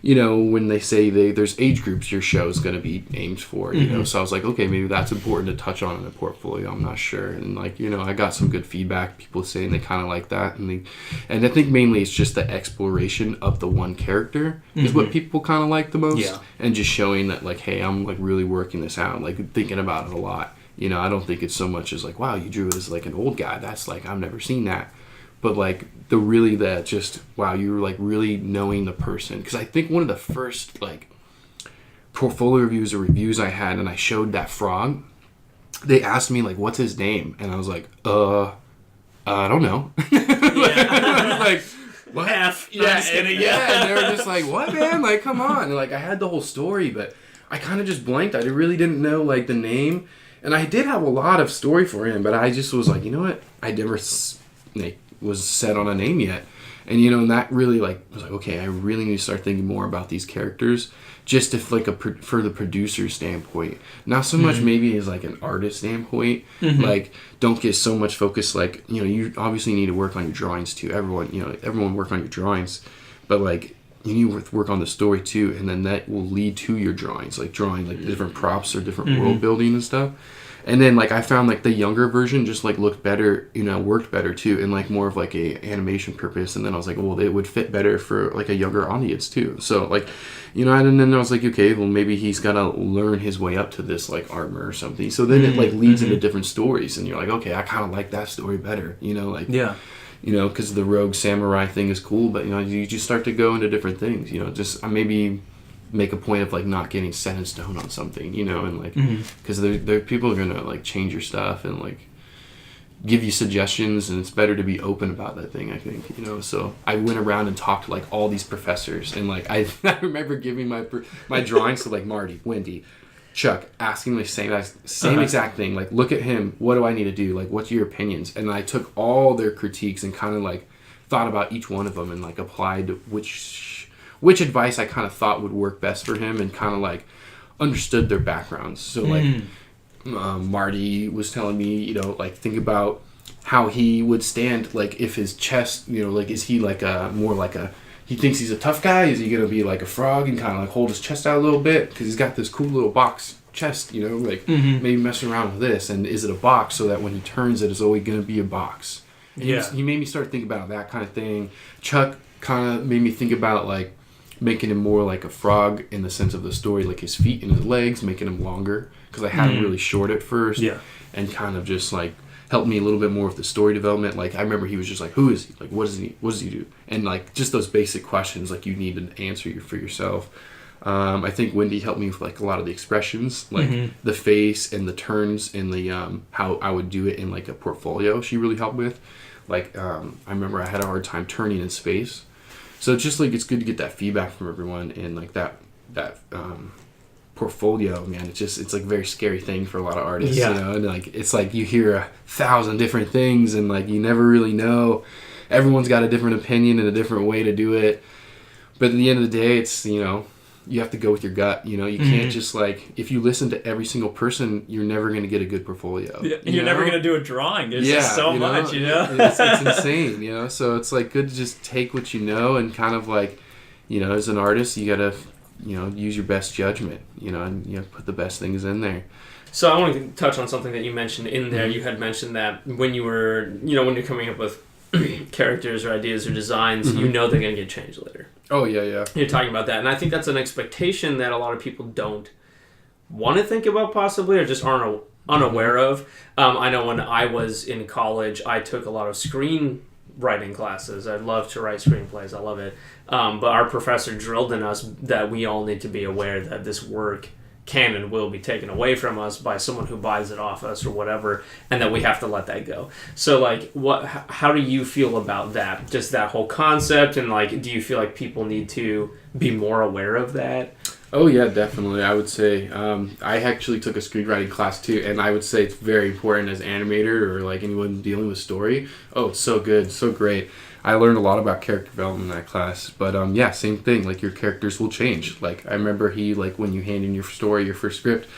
you know, when they say there's age groups your show is going to be aimed for, you know, so I was like, okay, maybe that's important to touch on in a portfolio. I'm not sure. And like, you know, I got some good feedback, people saying they kind of like that. And I think mainly it's just the exploration of the one character is what people kind of like the most. Yeah. And just showing that like, hey, I'm like really working this out, like thinking about it a lot. You know, I don't think it's so much as like, wow, you drew as like an old guy. That's like, I've never seen that. But like wow, you were like really knowing the person. Because I think one of the first like portfolio reviews or reviews I had, and I showed that frog, they asked me like, what's his name? And I was like, I don't know. Like, what? Yeah, and they were just like, what, man? Like, come on. And like, I had the whole story, but I kind of just blanked. I really didn't know like the name. And I did have a lot of story for him, but I just was like, you know what? I never was set on a name yet. And you know, and that really like was like, okay, I really need to start thinking more about these characters, just if like for the producer standpoint, not so much maybe as like an artist standpoint. Like, don't get so much focus, like, you know, you obviously need to work on your drawings too. Everyone work on your drawings, but like you need to work on the story too, and then that will lead to your drawings, like drawing like different props or different world building and stuff. And then like I found like the younger version just like looked better, you know, worked better too, and like more of like a animation purpose. And then I was like, well, it would fit better for like a younger audience too. So like, you know, and then I was like, okay, well maybe he's got to learn his way up to this like armor or something. So then it like leads into different stories, and you're like, okay, I kind of like that story better, you know, like you know, because the rogue samurai thing is cool, but you know, you just start to go into different things, you know, just maybe make a point of like not getting set in stone on something, you know, and like because there people are gonna like change your stuff and like give you suggestions, and it's better to be open about that thing, I think, you know. So I went around and talked to like all these professors, and like I remember giving my drawings to like Marty, Wendy, Chuck, asking the same exact thing, like, look at him, what do I need to do, like, what's your opinions? And I took all their critiques and kind of like thought about each one of them and like applied which advice I kind of thought would work best for him, and kind of like understood their backgrounds. So like Marty was telling me, you know, like think about how he would stand, like if his chest, you know, like is he like he thinks he's a tough guy? Is he going to be like a frog and kind of like hold his chest out a little bit? Because he's got this cool little box chest, you know, like maybe messing around with this. And is it a box so that when he turns it, it's always going to be a box? And he made me start thinking about that kind of thing. Chuck kind of made me think about like making him more like a frog in the sense of the story, like his feet and his legs, making him longer, because I had him really short at first, and kind of just like helped me a little bit more with the story development. Like I remember he was just like, who is he? Like what does he do? And like just those basic questions, like you need to answer for yourself. I think Wendy helped me with like a lot of the expressions, like the face and the turns and the how I would do it in like a portfolio. She really helped with. Like I remember I had a hard time turning in space. So it's just like it's good to get that feedback from everyone, and like that portfolio, man. It's like a very scary thing for a lot of artists, you know. And like it's like you hear 1,000 different things, and like you never really know. Everyone's got a different opinion and a different way to do it. But at the end of the day, it's, you know, you have to go with your gut. You know, you can't just like, if you listen to every single person, you're never going to get a good portfolio. Yeah, you're never going to do a drawing. There's just so much, you know? It's insane, you know? So it's like good to just take what you know and kind of like, you know, as an artist, you got to, you know, use your best judgment, you know, and, you know, put the best things in there. So I want to touch on something that you mentioned in there. You had mentioned that when you were, you know, when you're coming up with characters or ideas or designs, you know they're going to get changed later. Oh, yeah. You're talking about that. And I think that's an expectation that a lot of people don't want to think about possibly, or just aren't unaware of. I know when I was in college, I took a lot of screenwriting classes. I love to write screenplays. I love it. But our professor drilled in us that we all need to be aware that this work can and will be taken away from us by someone who buys it off us or whatever, and that we have to let that go. So like how do you feel about that, just that whole concept, and like do you feel like people need to be more aware of that? Oh yeah, definitely. I would say I actually took a screenwriting class too, and I would say it's very important as animator or like anyone dealing with story. Oh, it's so good, so great. I learned a lot about character development in that class. But yeah, same thing. Like your characters will change. Like I remember when you hand in your story, your first script,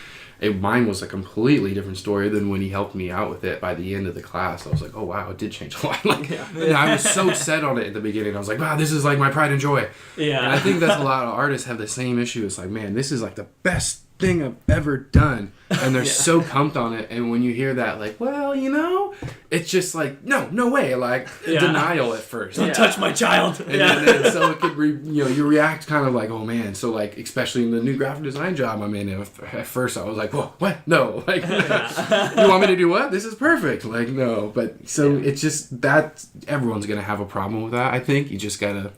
mine was a completely different story than when he helped me out with it by the end of the class. I was like, oh wow, it did change a lot. And I was so set on it at the beginning. I was like, wow, this is like my pride and joy. Yeah. And I think that's a lot of artists have the same issue. It's like, man, this is like the best thing I've ever done. And they're so pumped on it. And when you hear that, like, well, it's just like, no way. Like denial at first. Don't touch my child. And then so it could, you react kind of like, oh man. So like, especially in the new graphic design job I'm in, at first I was like, whoa, what? No. Like, you want me to do what? This is perfect. Like, no. But so it's just that everyone's going to have a problem with that, I think. You just got to.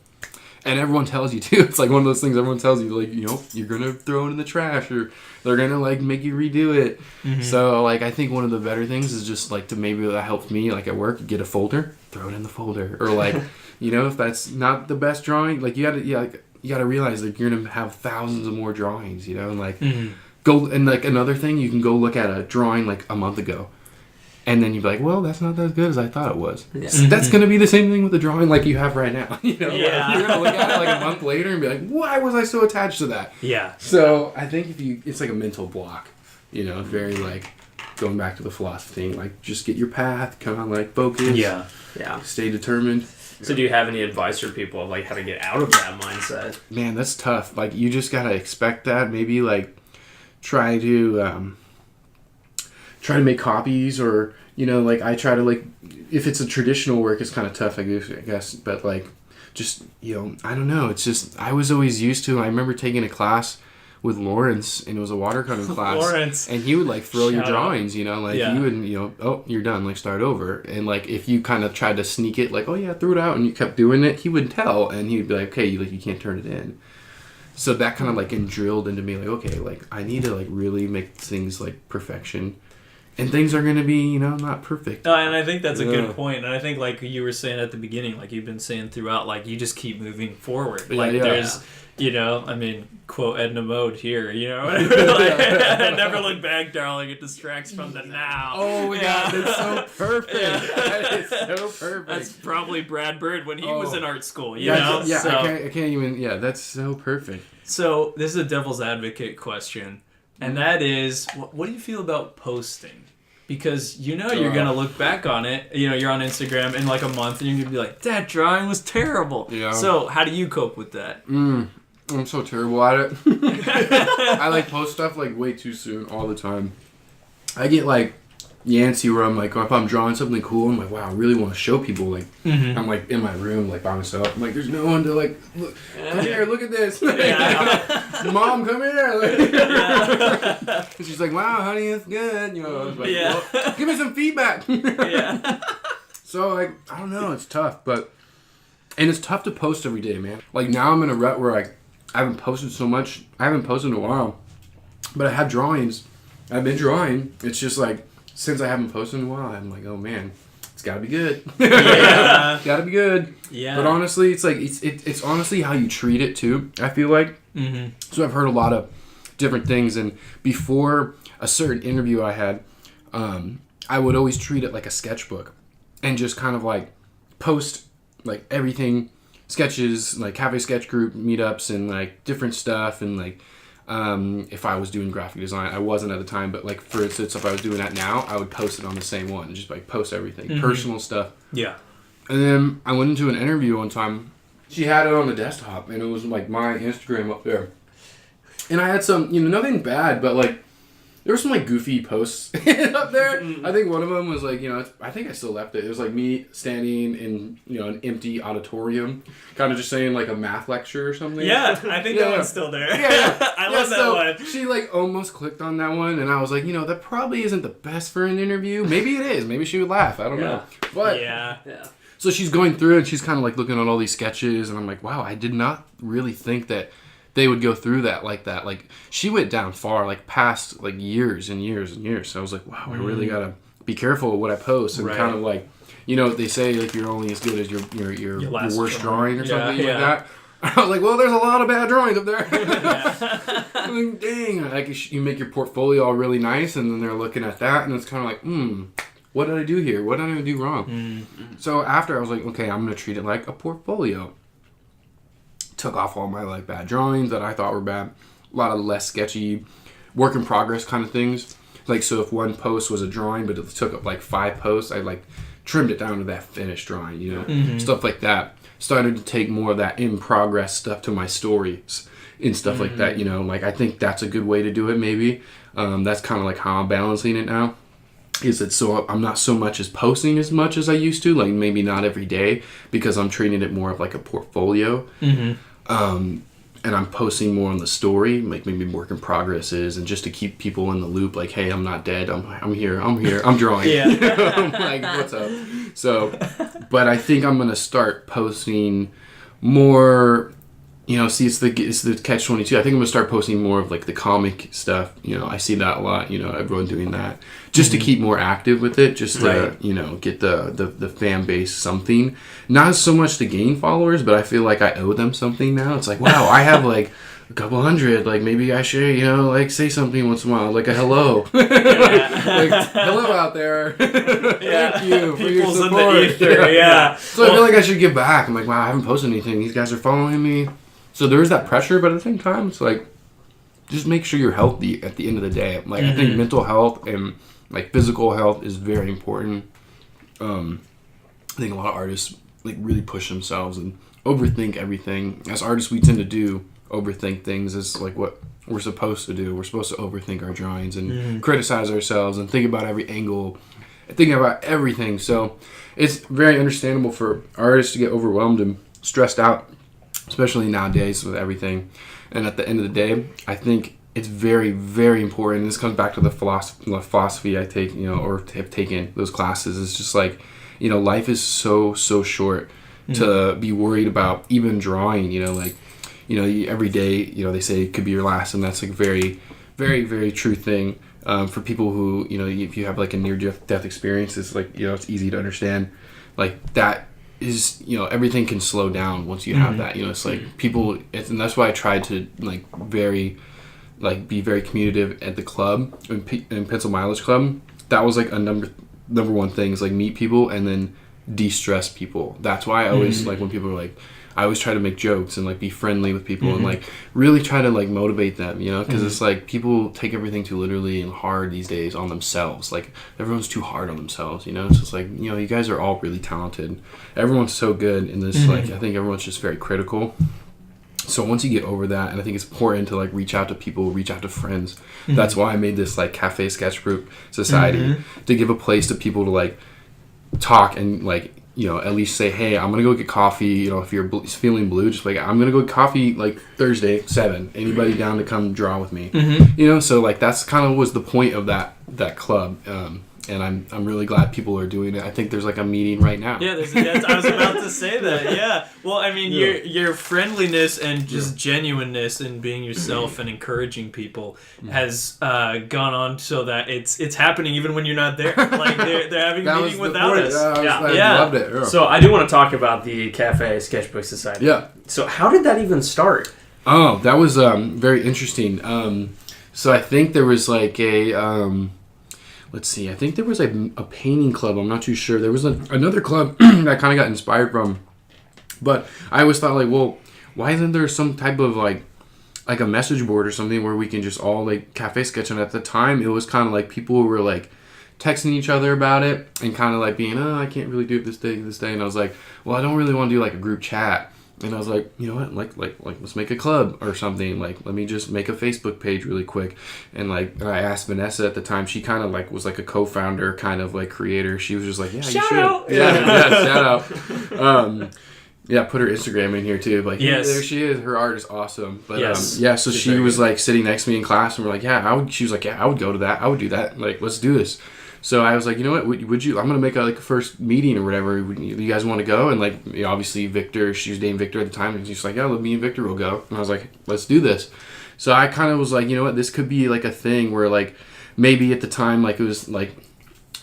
And everyone tells you too. It's like one of those things everyone tells you, like, you're gonna throw it in the trash, or they're gonna like make you redo it. Mm-hmm. So like I think one of the better things is just like to maybe that helped me like at work, get a folder, throw it in the folder, or like if that's not the best drawing, like you gotta realize like you're gonna have thousands of more drawings, and like go and like another thing, you can go look at a drawing like a month ago. And then you'd be like, well, that's not as good as I thought it was. Yeah. So that's going to be the same thing with the drawing like you have right now. You're going to look at it like a month later and be like, why was I so attached to that? Yeah. So I think it's like a mental block, very like going back to the philosophy thing, like just get your path, kind of like focus. Yeah. Stay determined. So do you have any advice for people of like how to get out of that mindset? Man, that's tough. Like you just got to expect that. Maybe like try to make copies, or like I try to like, if it's a traditional work, it's kind of tough, I guess, but like just I don't know, it's just I was always used to. I remember taking a class with Lawrence, and it was a watercolor class. Lawrence. And he would like throw your drawings, you would oh, you're done, like start over. And like if you kind of tried to sneak it, like, oh yeah, threw it out, and you kept doing it, he would tell, and he'd be like, okay, you can't turn it in. So that kind of like drilled into me, like, okay, like I need to like really make things like perfection. And things are going to be, not perfect. And I think that's a good point. And I think, like you were saying at the beginning, like you've been saying throughout, like you just keep moving forward. Like there's, I mean, quote Edna Mode here, never look back, darling. It distracts from the now. Oh, my God. That's so perfect. That is so perfect. That's probably Brad Bird when he was in art school, Yeah, So, I can't even, that's so perfect. So this is a devil's advocate question. And that is, what do you feel about posting? Because you're going to look back on it, you're on Instagram in like a month and you're going to be like, that drawing was terrible. Yeah. So how do you cope with that? I'm so terrible at it. I like post stuff like way too soon all the time. I get like Yancey where I'm like, if I'm drawing something cool, I'm like, wow, I really want to show people. Like, I'm like in my room, like by myself. I'm like, there's no one to like, look, come here, look at this. Mom, come here. Like, she's like, wow, honey, it's good. I was like, well, give me some feedback. So like, I don't know, it's tough, and it's tough to post every day, man. Like now I'm in a rut where I haven't posted so much. I haven't posted in a while, but I have drawings. I've been drawing. It's just like, since I haven't posted in a while, I'm like, oh man, it's gotta be good. Gotta be good. Yeah. But honestly, it's like it's honestly how you treat it too, I feel like. Mm-hmm. So I've heard a lot of different things, and before a certain interview I had, I would always treat it like a sketchbook, and just kind of like post like everything, sketches, like Café Sketch Group meetups, and like different stuff, and like. If I was doing graphic design, I wasn't at the time, but like for instance, if I was doing that now, I would post it on the same one and just like post everything, personal stuff. Yeah. And then I went into an interview one time. She had it on the desktop, and it was like my Instagram up there. And I had some, nothing bad, but like there were some like goofy posts up there. I think one of them was like, I think I still left it. It was like me standing in, an empty auditorium, kind of just saying like a math lecture or something. Yeah, I think that one's still there. Yeah. I love that one. She like almost clicked on that one, and I was like, that probably isn't the best for an interview. Maybe it is. Maybe she would laugh. I don't know. But yeah. So she's going through and she's kind of like looking at all these sketches, and I'm like, wow, I did not really think that they would go through that like that. Like she went down far, like past like years and years and years. So I was like, wow, I really gotta be careful with what I post, and kind of like, they say like you're only as good as your worst drawing or something like that. I was like, well, there's a lot of bad drawings up there. I'm like, dang. Like, you make your portfolio all really nice, and then they're looking at that, and it's kind of like, what did I do here? What did I do wrong? Mm-hmm. So after I was like, okay, I'm going to treat it like a portfolio. Took off all my like bad drawings that I thought were bad. A lot of less sketchy, work in progress kind of things. Like, so if one post was a drawing, but it took up like 5 posts, I like trimmed it down to that finished drawing, you know, stuff like that. Started to take more of that in progress stuff to my stories and stuff like that, you know. Like, I think that's a good way to do it. Maybe that's kind of like how I'm balancing it now. Is that so I'm not so much as posting as much as I used to, like maybe not every day, because I'm treating it more of like a portfolio. And I'm posting more on the story, like maybe work in progresses, and just to keep people in the loop, like, hey, I'm not dead, I'm here, I'm drawing. I'm like, what's up? So, but I think I'm gonna start posting more. You know, see, it's the catch-22. I think I'm gonna start posting more of like the comic stuff. You know, I see that a lot. You know, everyone doing that just to keep more active with it, just to you know, get the fan base something. Not so much to gain followers, but I feel like I owe them something now. It's like, wow, I have like a couple hundred. Like, maybe I should, you know, like say something once in a while, like a hello, like, hello out there. Thank you for your support. In the ether, So I feel like I should give back. I'm like, wow, I haven't posted anything. These guys are following me. So there is that pressure, but at the same time, it's like, just make sure you're healthy at the end of the day. Like, I think mental health and like physical health is very important. I think a lot of artists like really push themselves and overthink everything. As artists, we tend to do overthink things. Is like what we're supposed to do. We're supposed to overthink our drawings and criticize ourselves and think about every angle, thinking about everything. So it's very understandable for artists to get overwhelmed and stressed out, especially nowadays with everything. And at the end of the day, I think it's very, very important. This comes back to the philosophy I take, you know, or have taken those classes. It's just like, you know, life is so short to be worried about even drawing, you know, like, you know, every day, you know, they say it could be your last, and that's like very, very, very true thing. For people who, you know, if you have like a near-death experience, it's like, you know, it's easy to understand. Like, that is, you know, everything can slow down once you have that. You know, it's like people, and that's why I tried to like be very communicative at the club, in Pencil Mileage Club. That was like a number one thing, is like meet people and then de-stress people. That's why I always like when people are like, I always try to make jokes and like be friendly with people and like really try to like motivate them, you know, because it's like people take everything too literally and hard these days on themselves. Like, everyone's too hard on themselves, you know. It's just like, you know, you guys are all really talented. Everyone's so good in this. Like, I think everyone's just very critical. So once you get over that, and I think it's important to like reach out to people, reach out to friends. That's why I made this like Café Sketchbook Society, to give a place to people to like talk and like, you know, at least say, hey, I'm gonna go get coffee. You know, if you're feeling blue, just like, I'm gonna go get coffee like Thursday 7. Anybody down to come draw with me? You know, so like that's kind of was the point of that club. And I'm really glad people are doing it. I think there's like a meeting right now. Yeah, I was about to say that. Yeah. Well, I mean, your friendliness and just genuineness and being yourself and encouraging people has gone on so that it's happening even when you're not there. Like, they're having a meeting without us. I loved it. Yeah. So I do want to talk about the Café Sketchbook Society. Yeah. So how did that even start? Oh, that was very interesting. So I think there was like a... let's see. I think there was a painting club. I'm not too sure. There was another club that I kind of got inspired from. But I always thought, like, well, why isn't there some type of, like a message board or something where we can just all, like, cafe sketch? And at the time, it was kind of like people were, like, texting each other about it and kind of, like, being, oh, I can't really do it this day. And I was like, well, I don't really want to do, like, a group chat. And I was like, you know what, like let's make a club or something. Like, let me just make a Facebook page really quick. And like, I asked Vanessa at the time. She kind of like was like a co-founder, kind of like creator. She was just like, yeah, shout you should. Out. Yeah, shout out. Yeah, put her Instagram in here too. Like, yes, there she is. Her art is awesome. But yes. So she was like sitting next to me in class, and we're like, she was like, yeah, I would go to that. I would do that. Like, let's do this. So I was like, you know what, would you, I'm going to make a first meeting or whatever. You guys want to go? And like, you know, obviously Victor, she was dating Victor at the time. And she's like, yeah, me and Victor will go. And I was like, let's do this. So I kind of was like, you know what, this could be like a thing where like, maybe at the time, like it was like,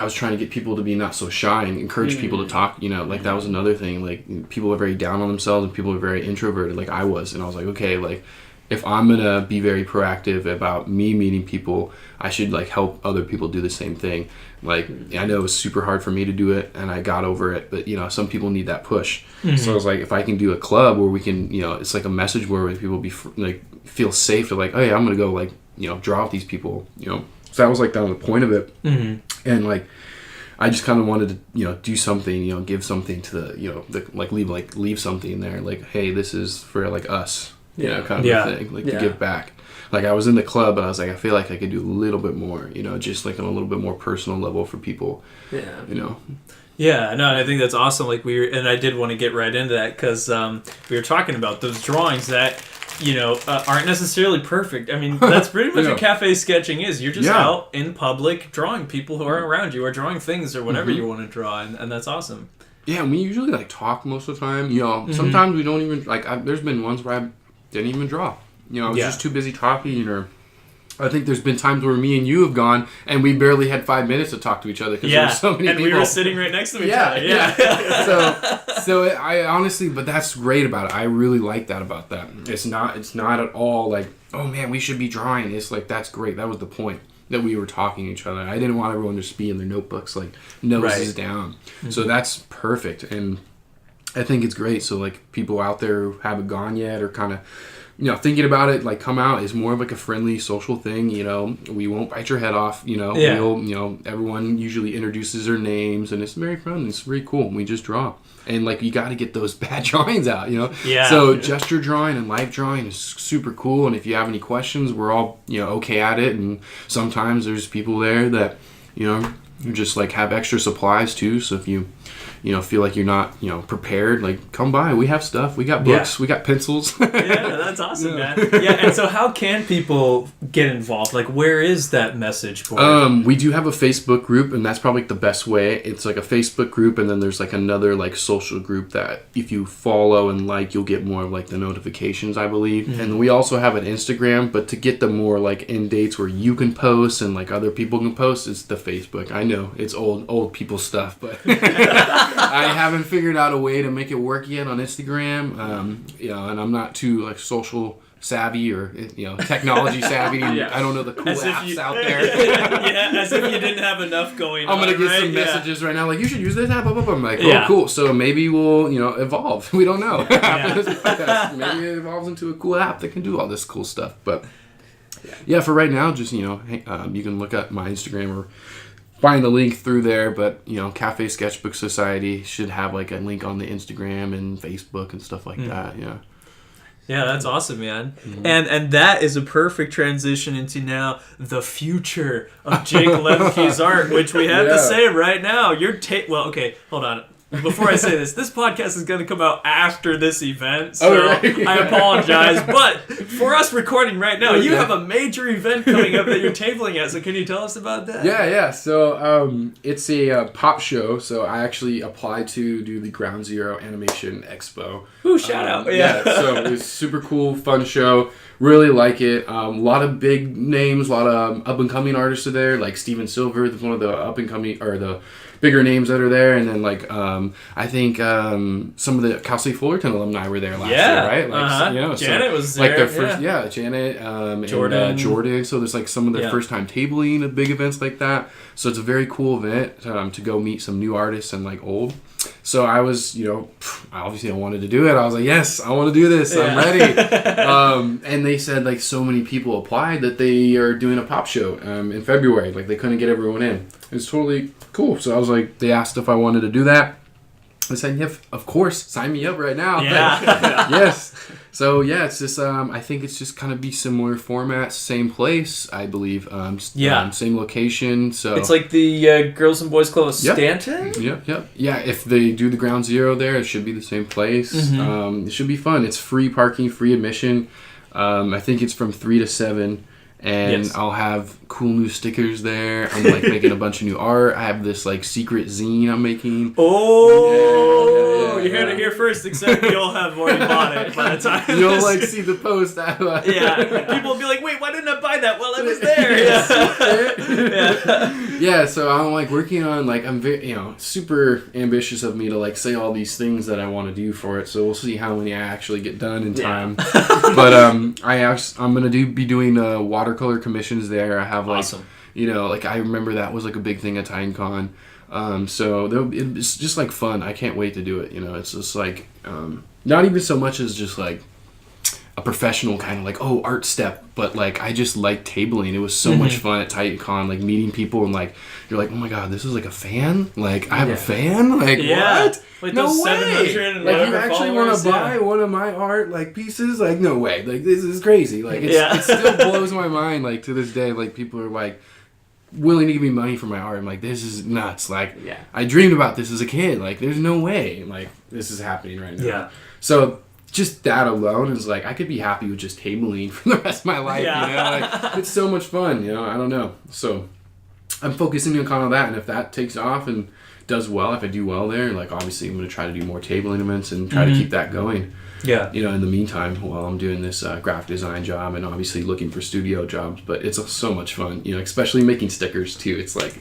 I was trying to get people to be not so shy and encourage people to talk, like that was another thing. Like people are very down on themselves and people are very introverted like I was. And I was like, okay, like if I'm going to be very proactive about me meeting people, I should like help other people do the same thing. Like I know it was super hard for me to do it and I got over it, but some people need that push. So I was like, if I can do a club where we can, it's like a message where people be like feel safe to like, oh yeah, I'm going to go like, draw with these people, So that was like the point of it. And like I just kind of wanted to do something, give something to the leave something there, like, hey, this is for like us, kind of thing, like to give back. Like I was in the club and I was like, I feel like I could do a little bit more, just like on a little bit more personal level for people. Yeah, no, I think that's awesome. Like and I did want to get right into that because we were talking about those drawings that aren't necessarily perfect. I mean, that's pretty much what cafe sketching is. You're just out in public drawing people who are around you or drawing things or whatever you want to draw, and that's awesome. Yeah, and we usually like talk most of the time. Sometimes we don't even like. There's been ones where I didn't even draw. I was just too busy talking, or I think there's been times where me and you have gone and we barely had 5 minutes to talk to each other because there were so many people. And we were sitting right next to each other. Yeah. So I honestly, but that's great about it. I really like that about that. It's not at all like, oh man, we should be drawing. It's like, that's great. That was the point, that we were talking to each other. I didn't want everyone to just be in their notebooks, like noses down. So that's perfect. And I think it's great. So like people out there who haven't gone yet or kind of, thinking about it, like come out is more of like a friendly social thing. We won't bite your head off. We'll, everyone usually introduces their names and it's very fun. It's very cool. We just draw. And like you got to get those bad drawings out, So gesture drawing and life drawing is super cool. And if you have any questions, we're all okay at it. And sometimes there's people there that you just like have extra supplies too. So if you feel like you're not prepared, like come by. We have stuff. We got books. We got pencils. Yeah, that's awesome, man. Yeah, and so how can people get involved? Like, where is that message board? We do have a Facebook group, and that's probably the best way. It's like a Facebook group, and then there's like another like social group that if you follow and like, you'll get more of like the notifications, I believe. And we also have an Instagram, but to get the more like end dates where you can post and like other people can post, it's the Facebook. I know it's old people stuff, but I haven't figured out a way to make it work yet on Instagram. And I'm not too like social savvy or technology savvy. I don't know the cool apps out there. As if you didn't have enough going on. I'm gonna get some messages right now like, you should use this app. I'm like, oh cool. So maybe we'll evolve. We don't know. After this podcast, maybe it evolves into a cool app that can do all this cool stuff. But yeah, for right now, just you can look at my Instagram or find the link through there, but Café Sketchbook Society should have like a link on the Instagram and Facebook and stuff like that. Yeah, that's awesome, man. And that is a perfect transition into now the future of Jake Lemke's art, which we have to say right now. Well, okay, hold on. Before I say this podcast is going to come out after this event, so I apologize. But for us recording right now, you have a major event coming up that you're tabling at, so can you tell us about that? Yeah. So it's a pop show, so I actually applied to do the Ground Zero Animation Expo. Ooh, shout out. So it was super cool, fun show. Really like it. A lot of big names, a lot of up-and-coming artists are there, like Steven Silver, one of the up-and-coming, or the bigger names that are there, and then like I think some of the Cal State Fullerton alumni were there last year, right? Like Janet was there. Like their first, Janet, Jordan. and Jordan. So there's like some of their first time tabling at big events like that. So it's a very cool event to go meet some new artists and like old. So I was, obviously I wanted to do it. I was like, yes, I want to do this. I'm ready. And they said like so many people applied that they are doing a pop show in February. Like they couldn't get everyone in. It's totally cool. So I was like, they asked if I wanted to do that. I said, yeah, of course, sign me up right now. Yeah. Yes. So yeah, it's just I think it's just kind of be similar format, same place, I believe. Same location. So it's like the Girls and Boys Club of Stanton. Yep. Yeah, if they do the Ground Zero there, it should be the same place. It should be fun. It's free parking, free admission. I think it's from 3 to 7. And I'll have cool new stickers there. I'm like making a bunch of new art. I have this like secret zine I'm making. Oh, you heard it here first. Except you'll have already bought it by the time you'll like see the post. People will be like, "Wait, why didn't I buy find that while I was there. Yeah, so I'm like working on like I'm very super ambitious of me to like say all these things that I want to do for it. So we'll see how many I actually get done in time. But I'm gonna be doing watercolor commissions there. I have like awesome. Like I remember that was like a big thing at TitanCon. So it's just like fun. I can't wait to do it. It's just like not even so much as just like a professional kind of like art step, but like I just like tabling. It was so much fun at TitanCon, like meeting people and like you're like, oh my god, this is like a fan. Like I have a fan. Like what? Like no those way. 700 Like you actually want to buy one of my art like pieces? Like no way. Like this is crazy. Like it still blows my mind. Like to this day, like people are like willing to give me money for my art. I'm like, this is nuts. Like I dreamed about this as a kid. Like there's no way like this is happening right now. Yeah. So just that alone is like I could be happy with just tabling for the rest of my life. Like it's so much fun. I don't know. So I'm focusing on kind of that, and if that takes off and does well, if I do well there, like obviously I'm going to try to do more tabling events and try to keep that going. Yeah. In the meantime, while I'm doing this graphic design job and obviously looking for studio jobs, but it's so much fun, especially making stickers too. It's like,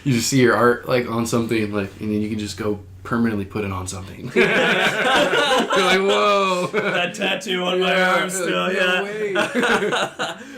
you just see your art like on something like, and then you can just go permanently put it on something. You're like, whoa. That tattoo on my arm still, no way.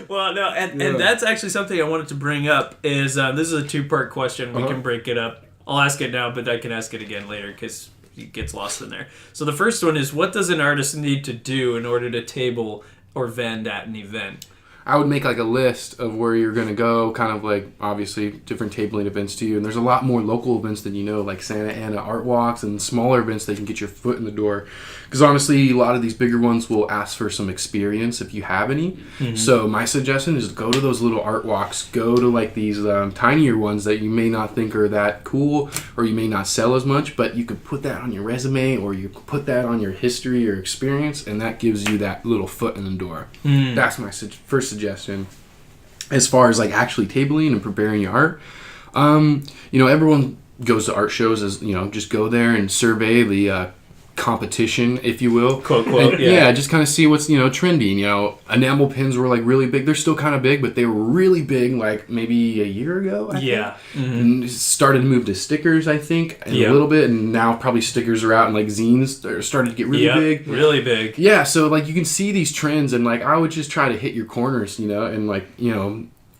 Well, no, and that's actually something I wanted to bring up is, this is a two-part question. We can break it up. I'll ask it now, but I can ask it again later because it gets lost in there. So the first one is, what does an artist need to do in order to table or vend at an event? I would make like a list of where you're going to go, kind of like obviously different tabling events too. And there's a lot more local events than like Santa Ana art walks and smaller events that can get your foot in the door. Because honestly, a lot of these bigger ones will ask for some experience if you have any. So my suggestion is go to those little art walks. Go to like these tinier ones that you may not think are that cool or you may not sell as much, but you could put that on your resume or you could put that on your history or experience, and that gives you that little foot in the door. That's my first suggestion. As far as like actually tabling and preparing your art, everyone goes to art shows as just go there and survey the competition, if you will, quote, and, just kind of see what's trending. Enamel pins were like really big. They're still kind of big, but they were really big like maybe a year ago. I think. And started to move to stickers, I think, a little bit, and now probably stickers are out, and like zines are starting to get really big. Yeah, so like you can see these trends, and like I would just try to hit your corners, and like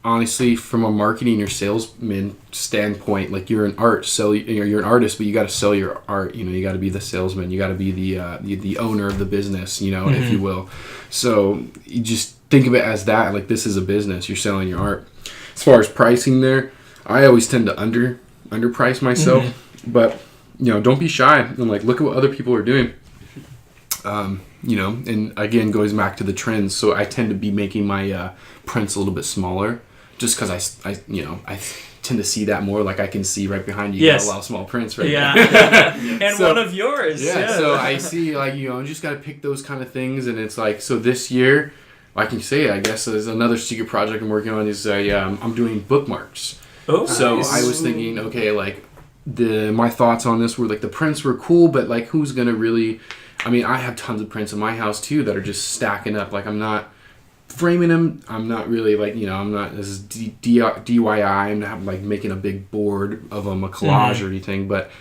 honestly, from a marketing or salesman standpoint, like you're an you're an artist, but you got to sell your art. You got to be the salesman. You got to be the owner of the business. If you will. So you just think of it as that. Like this is a business. You're selling your art. As far as pricing, there, I always tend to underprice myself. But don't be shy and like look at what other people are doing. And again, goes back to the trends. So I tend to be making my prints a little bit smaller. Just because I tend to see that more. Like I can see right behind you, got a lot of small prints right now. And so, one of yours. So I see like, you just got to pick those kind of things. And it's like, so this year, I can say it, I guess there's another secret project I'm working on is I'm doing bookmarks. Oh, so nice. I was thinking, okay, like my thoughts on this were like the prints were cool, but like who's going to really, I have tons of prints in my house too that are just stacking up. Like I'm not framing them. I'm not really like, I'm not, this is DIY. I'm not like making a big board of them, a collage or anything. But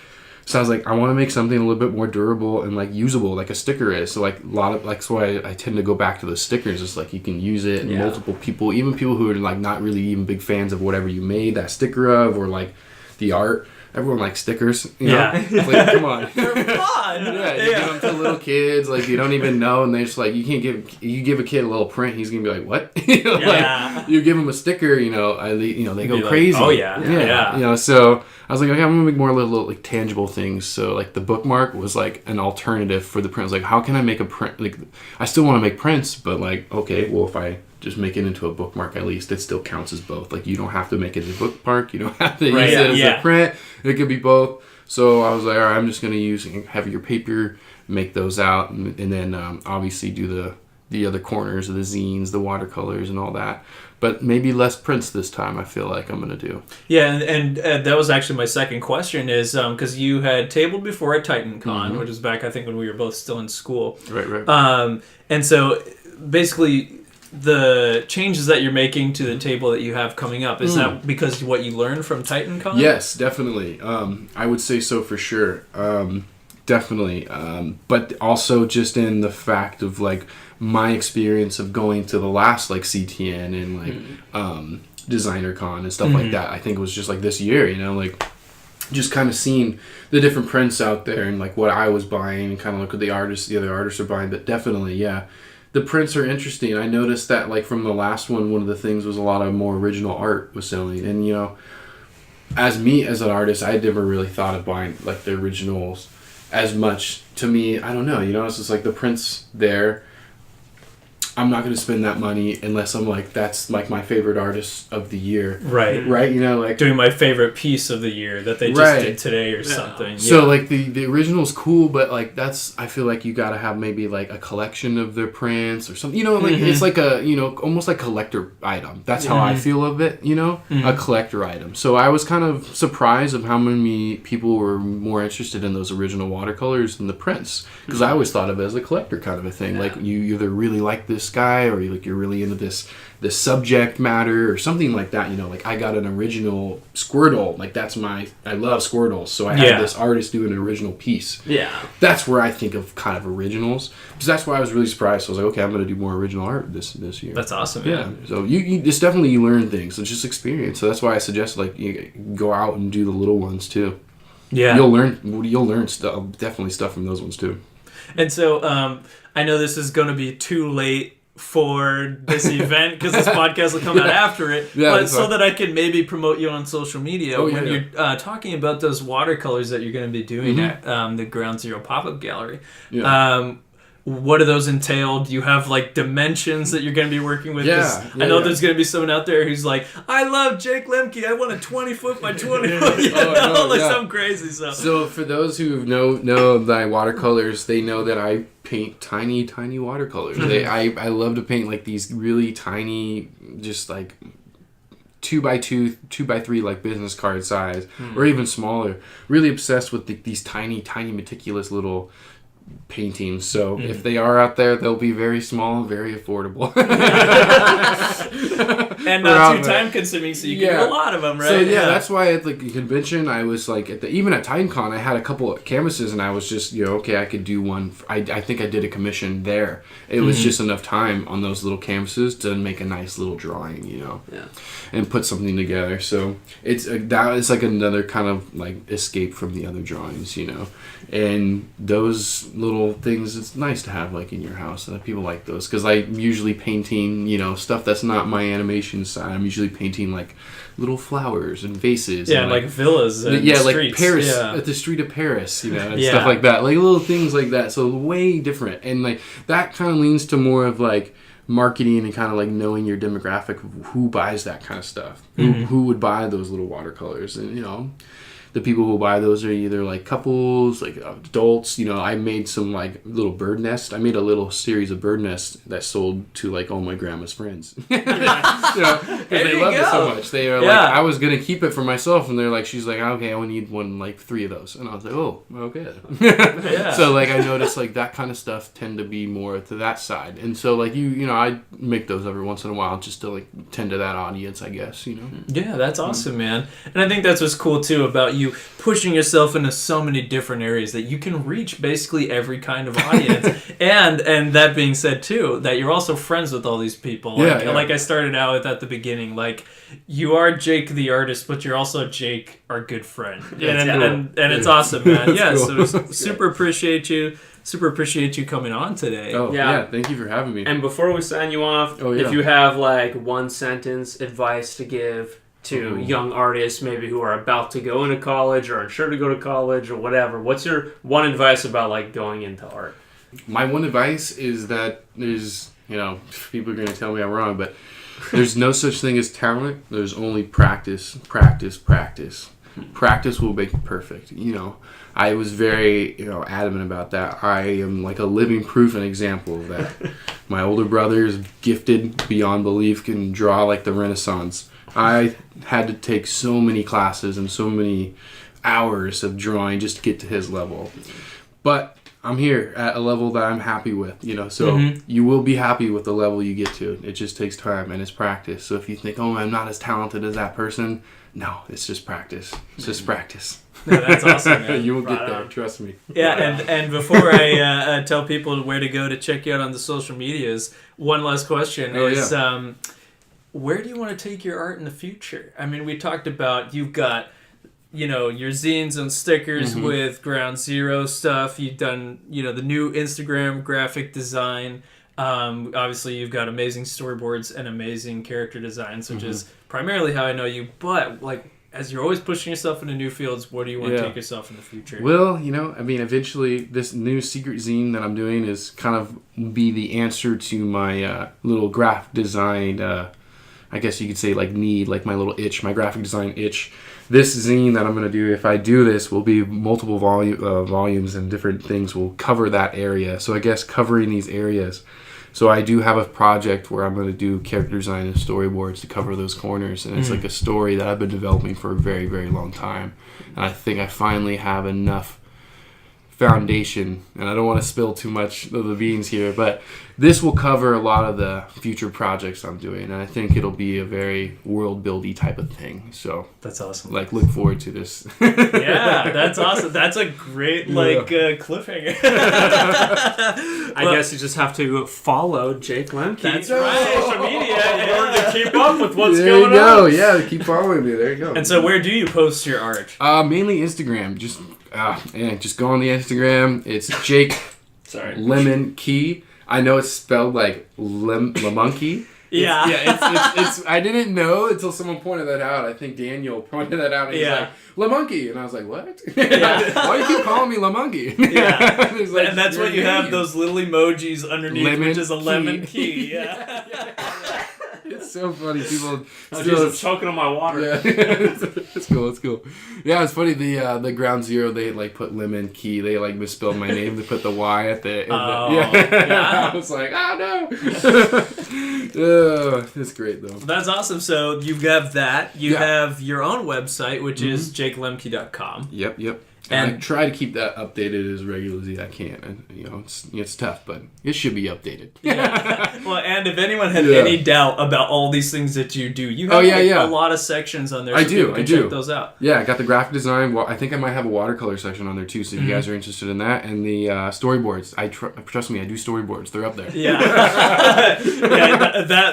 so I was like, I want to make something a little bit more durable and like usable, like a sticker is. So like a lot of, like, so I tend to go back to the stickers. It's like you can use it and multiple people, even people who are like not really even big fans of whatever you made that sticker of or like the art. Everyone likes stickers, Like, come on. They're fun. You give them to little kids, like you don't even know, and they're just like, you give a kid a little print, he's gonna be like, what? Like, you give him a sticker, they go crazy. Like, oh yeah. So I was like, okay, I'm gonna make more little like tangible things. So like the bookmark was like an alternative for the print. I was like, how can I make a print? Like, I still want to make prints, but like, okay, well if I just make it into a bookmark, at least it still counts as both. Like you don't have to make it as a bookmark, you don't have to use it as a print. It could be both. So I was like, all right, I'm just going to use heavier paper, make those out, and then obviously do the other corners of the zines, the watercolors, and all that. But maybe less prints this time, I feel like I'm going to do. Yeah, and that was actually my second question is, because you had tabled before at TitanCon, which was back, I think, when we were both still in school. Right. And so, basically, the changes that you're making to the table that you have coming up, is that because what you learned from TitanCon? Yes, definitely. I would say so for sure. Definitely. But also just in the fact of like my experience of going to the last like CTN and like Designer Con and stuff like that. I think it was just like this year, you know, like just kind of seeing the different prints out there and like what I was buying and kind of look what the other artists are buying. But definitely, yeah, the prints are interesting. I noticed that like from the last one of the things was a lot of more original art was selling. And, you know, as an artist, I never really thought of buying like the originals as much. To me, I don't know, you know, it's just like the prints there. I'm not going to spend that money unless I'm like, that's like my favorite artist of the year. Right. Right? You know, like doing my favorite piece of the year that they just did today or something. So like the original's cool, but like I feel like you got to have maybe like a collection of their prints or something, you know, like it's like a, you know, almost like collector item. That's how I feel of it, you know, a collector item. So I was kind of surprised of how many people were more interested in those original watercolors than the prints. Because I always thought of it as a collector kind of a thing. Like you either really like this guy or you're really into this subject matter or something like that, you know. Like I got an original Squirtle, like I love Squirtles, so I had this artist do an original piece. That's where I think of kind of originals, because that's why I was really surprised. So I was like, okay, I'm going to do more original art this year. That's awesome, man. So you it's definitely, you learn things. So it's just experience. So that's why I suggest like you go out and do the little ones too. You'll learn stuff, definitely stuff from those ones too. And so I know this is going to be too late for this event because this podcast will come out after it, but so that I can maybe promote you on social media when you're talking about those watercolors that you're going to be doing at the Ground Zero pop-up gallery. What do those entail? Do you have like dimensions that you're going to be working with? I know there's going to be someone out there who's like, I love Jake Lemke. I want a 20 foot by 20 foot. Some crazy stuff. So for those who know my watercolors, they know that I paint tiny watercolors. I love to paint like these really tiny, just like 2x2, 2x3, like business card size, or even smaller. Really obsessed with these tiny meticulous little paintings. So if they are out there, they'll be very small, very affordable, and not too time consuming, so you can do a lot of them, right? So that's why at the convention I was like even at TitanCon I had a couple of canvases and I was just, you know, okay, I could do one. I think I did a commission there. It was just enough time on those little canvases to make a nice little drawing, you know, and put something together. So that is like another kind of like escape from the other drawings, you know. And those little things, it's nice to have like in your house, and people like those, because I'm usually painting, you know, stuff that's not my animation side. I'm usually painting like little flowers and vases, and like villas and like streets. Paris, at the street of Paris, you know, and stuff like that, like little things like that. So way different, and like that kind of leans to more of like marketing and kind of like knowing your demographic of who buys that kind of stuff, who would buy those little watercolors. And you know, the people who buy those are either like couples, like adults. You know, I made some like little bird nest. I made a little series of bird nests that sold to like all my grandma's friends. You know, because they loved it so much. They are like, I was gonna keep it for myself, and they're like, she's like, okay, I only need like 3 of those, and I was like, oh, okay. So like I noticed like that kind of stuff tend to be more to that side, and so like you know, I make those every once in a while just to like tend to that audience, I guess. You know. Yeah, that's awesome, man. And I think that's what's cool too about you pushing yourself into so many different areas that you can reach basically every kind of audience. and that being said too, that you're also friends with all these people. Like I started out with at the beginning, like you are Jake the artist, but you're also Jake, our good friend. And it's awesome, man. Cool. So super appreciate you. Super appreciate you coming on today. Thank you for having me. And before we sign you off, if you have like one sentence advice to give to young artists maybe who are about to go into college or unsure to go to college or whatever, what's your one advice about like going into art? My one advice is that there's, you know, people are going to tell me I'm wrong, but there's no such thing as talent. There's only practice. Practice will make it perfect. You know, I was very, you know, adamant about that. I am like a living proof and example of that. My older brother is gifted beyond belief, can draw like the Renaissance. I had to take so many classes and so many hours of drawing just to get to his level. But I'm here at a level that I'm happy with, so you will be happy with the level you get to. It just takes time and it's practice. So if you think, oh, I'm not as talented as that person, no, it's just practice. It's just practice. No, that's awesome, man. You will get there, trust me. Yeah, and before I tell people where to go to check you out on the social medias, one last question is, where do you want to take your art in the future? I mean, we talked about you've got, your zines and stickers with Ground Zero stuff. You've done, the new Instagram graphic design. Obviously, you've got amazing storyboards and amazing character designs, which is primarily how I know you. But, as you're always pushing yourself into new fields, where do you want to take yourself in the future? Well, eventually this new secret zine that I'm doing is kind of be the answer to my little graphic design, I guess you could say need, my little itch, my graphic design itch. This zine that I'm going to do, if I do this, will be multiple volumes and different things will cover that area. So I guess covering these areas. So I do have a project where I'm going to do character design and storyboards to cover those corners. And it's a story that I've been developing for a very, very long time. And I think I finally have enough foundation, and I don't want to spill too much of the beans here, but this will cover a lot of the future projects I'm doing, and I think it'll be a very world-buildy type of thing. So that's awesome. Look forward to this. Yeah, that's awesome. That's a great cliffhanger. I guess you just have to follow Jake Lemke. That's right. Social media in order to keep up with what's there going you go. on. Yeah, keep following me. There you go. And so, where do you post your art? Mainly Instagram. Just go on the Instagram. It's Jake Lemke. I know it's spelled like Lemonkey. Yeah. It's I didn't know until someone pointed that out. I think Daniel pointed that out. And he's like, Lemonkey. And I was like, what? Why do you keep calling me Lemonkey? Yeah. And that's why you have those little emojis underneath, which is a lemon key. Yeah. It's so funny. People still choking on my water. Yeah. It's cool. Yeah, it's funny. The Ground Zero, they put lemon key. They misspelled my name. They put the Y at the. I was like, oh no. It's great though. That's awesome. So you have that. You have your own website, which is jakelemke.com. Yep. And I try to keep that updated as regularly as I can. And, it's tough, but it should be updated. Yeah. Well, and if anyone had any doubt about all these things that you do, you have a lot of sections on there. So people can check those out. Yeah, I got the graphic design. Well, I think I might have a watercolor section on there too. So if you guys are interested in that, and the storyboards, trust me, I do storyboards. They're up there. Yeah.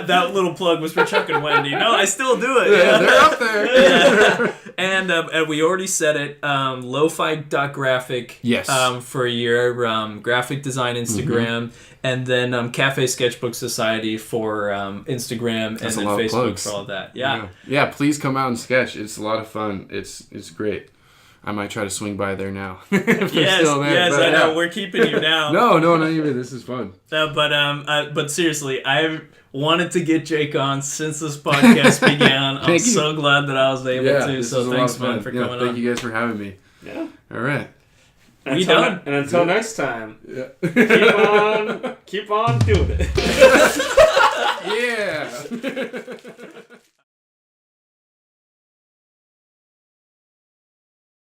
That little plug was for Chuck and Wendy. No, I still do it. Yeah, they're up there. Yeah. And we already said it. Lo-fi.graphic. Yes. For your graphic design Instagram, and then Café Sketchbook Society for Instagram, and then Facebook for all of that. Yeah. Please come out and sketch. It's a lot of fun. It's great. I might try to swing by there now. Yes, I know. We're keeping you now. No, not even. This is fun. But seriously, I've wanted to get Jake on since this podcast began. I'm so glad that I was able to. So thanks, man, for coming on. Thank you guys for having me. Yeah. All right. We done. And until next time, keep on doing it. Yeah.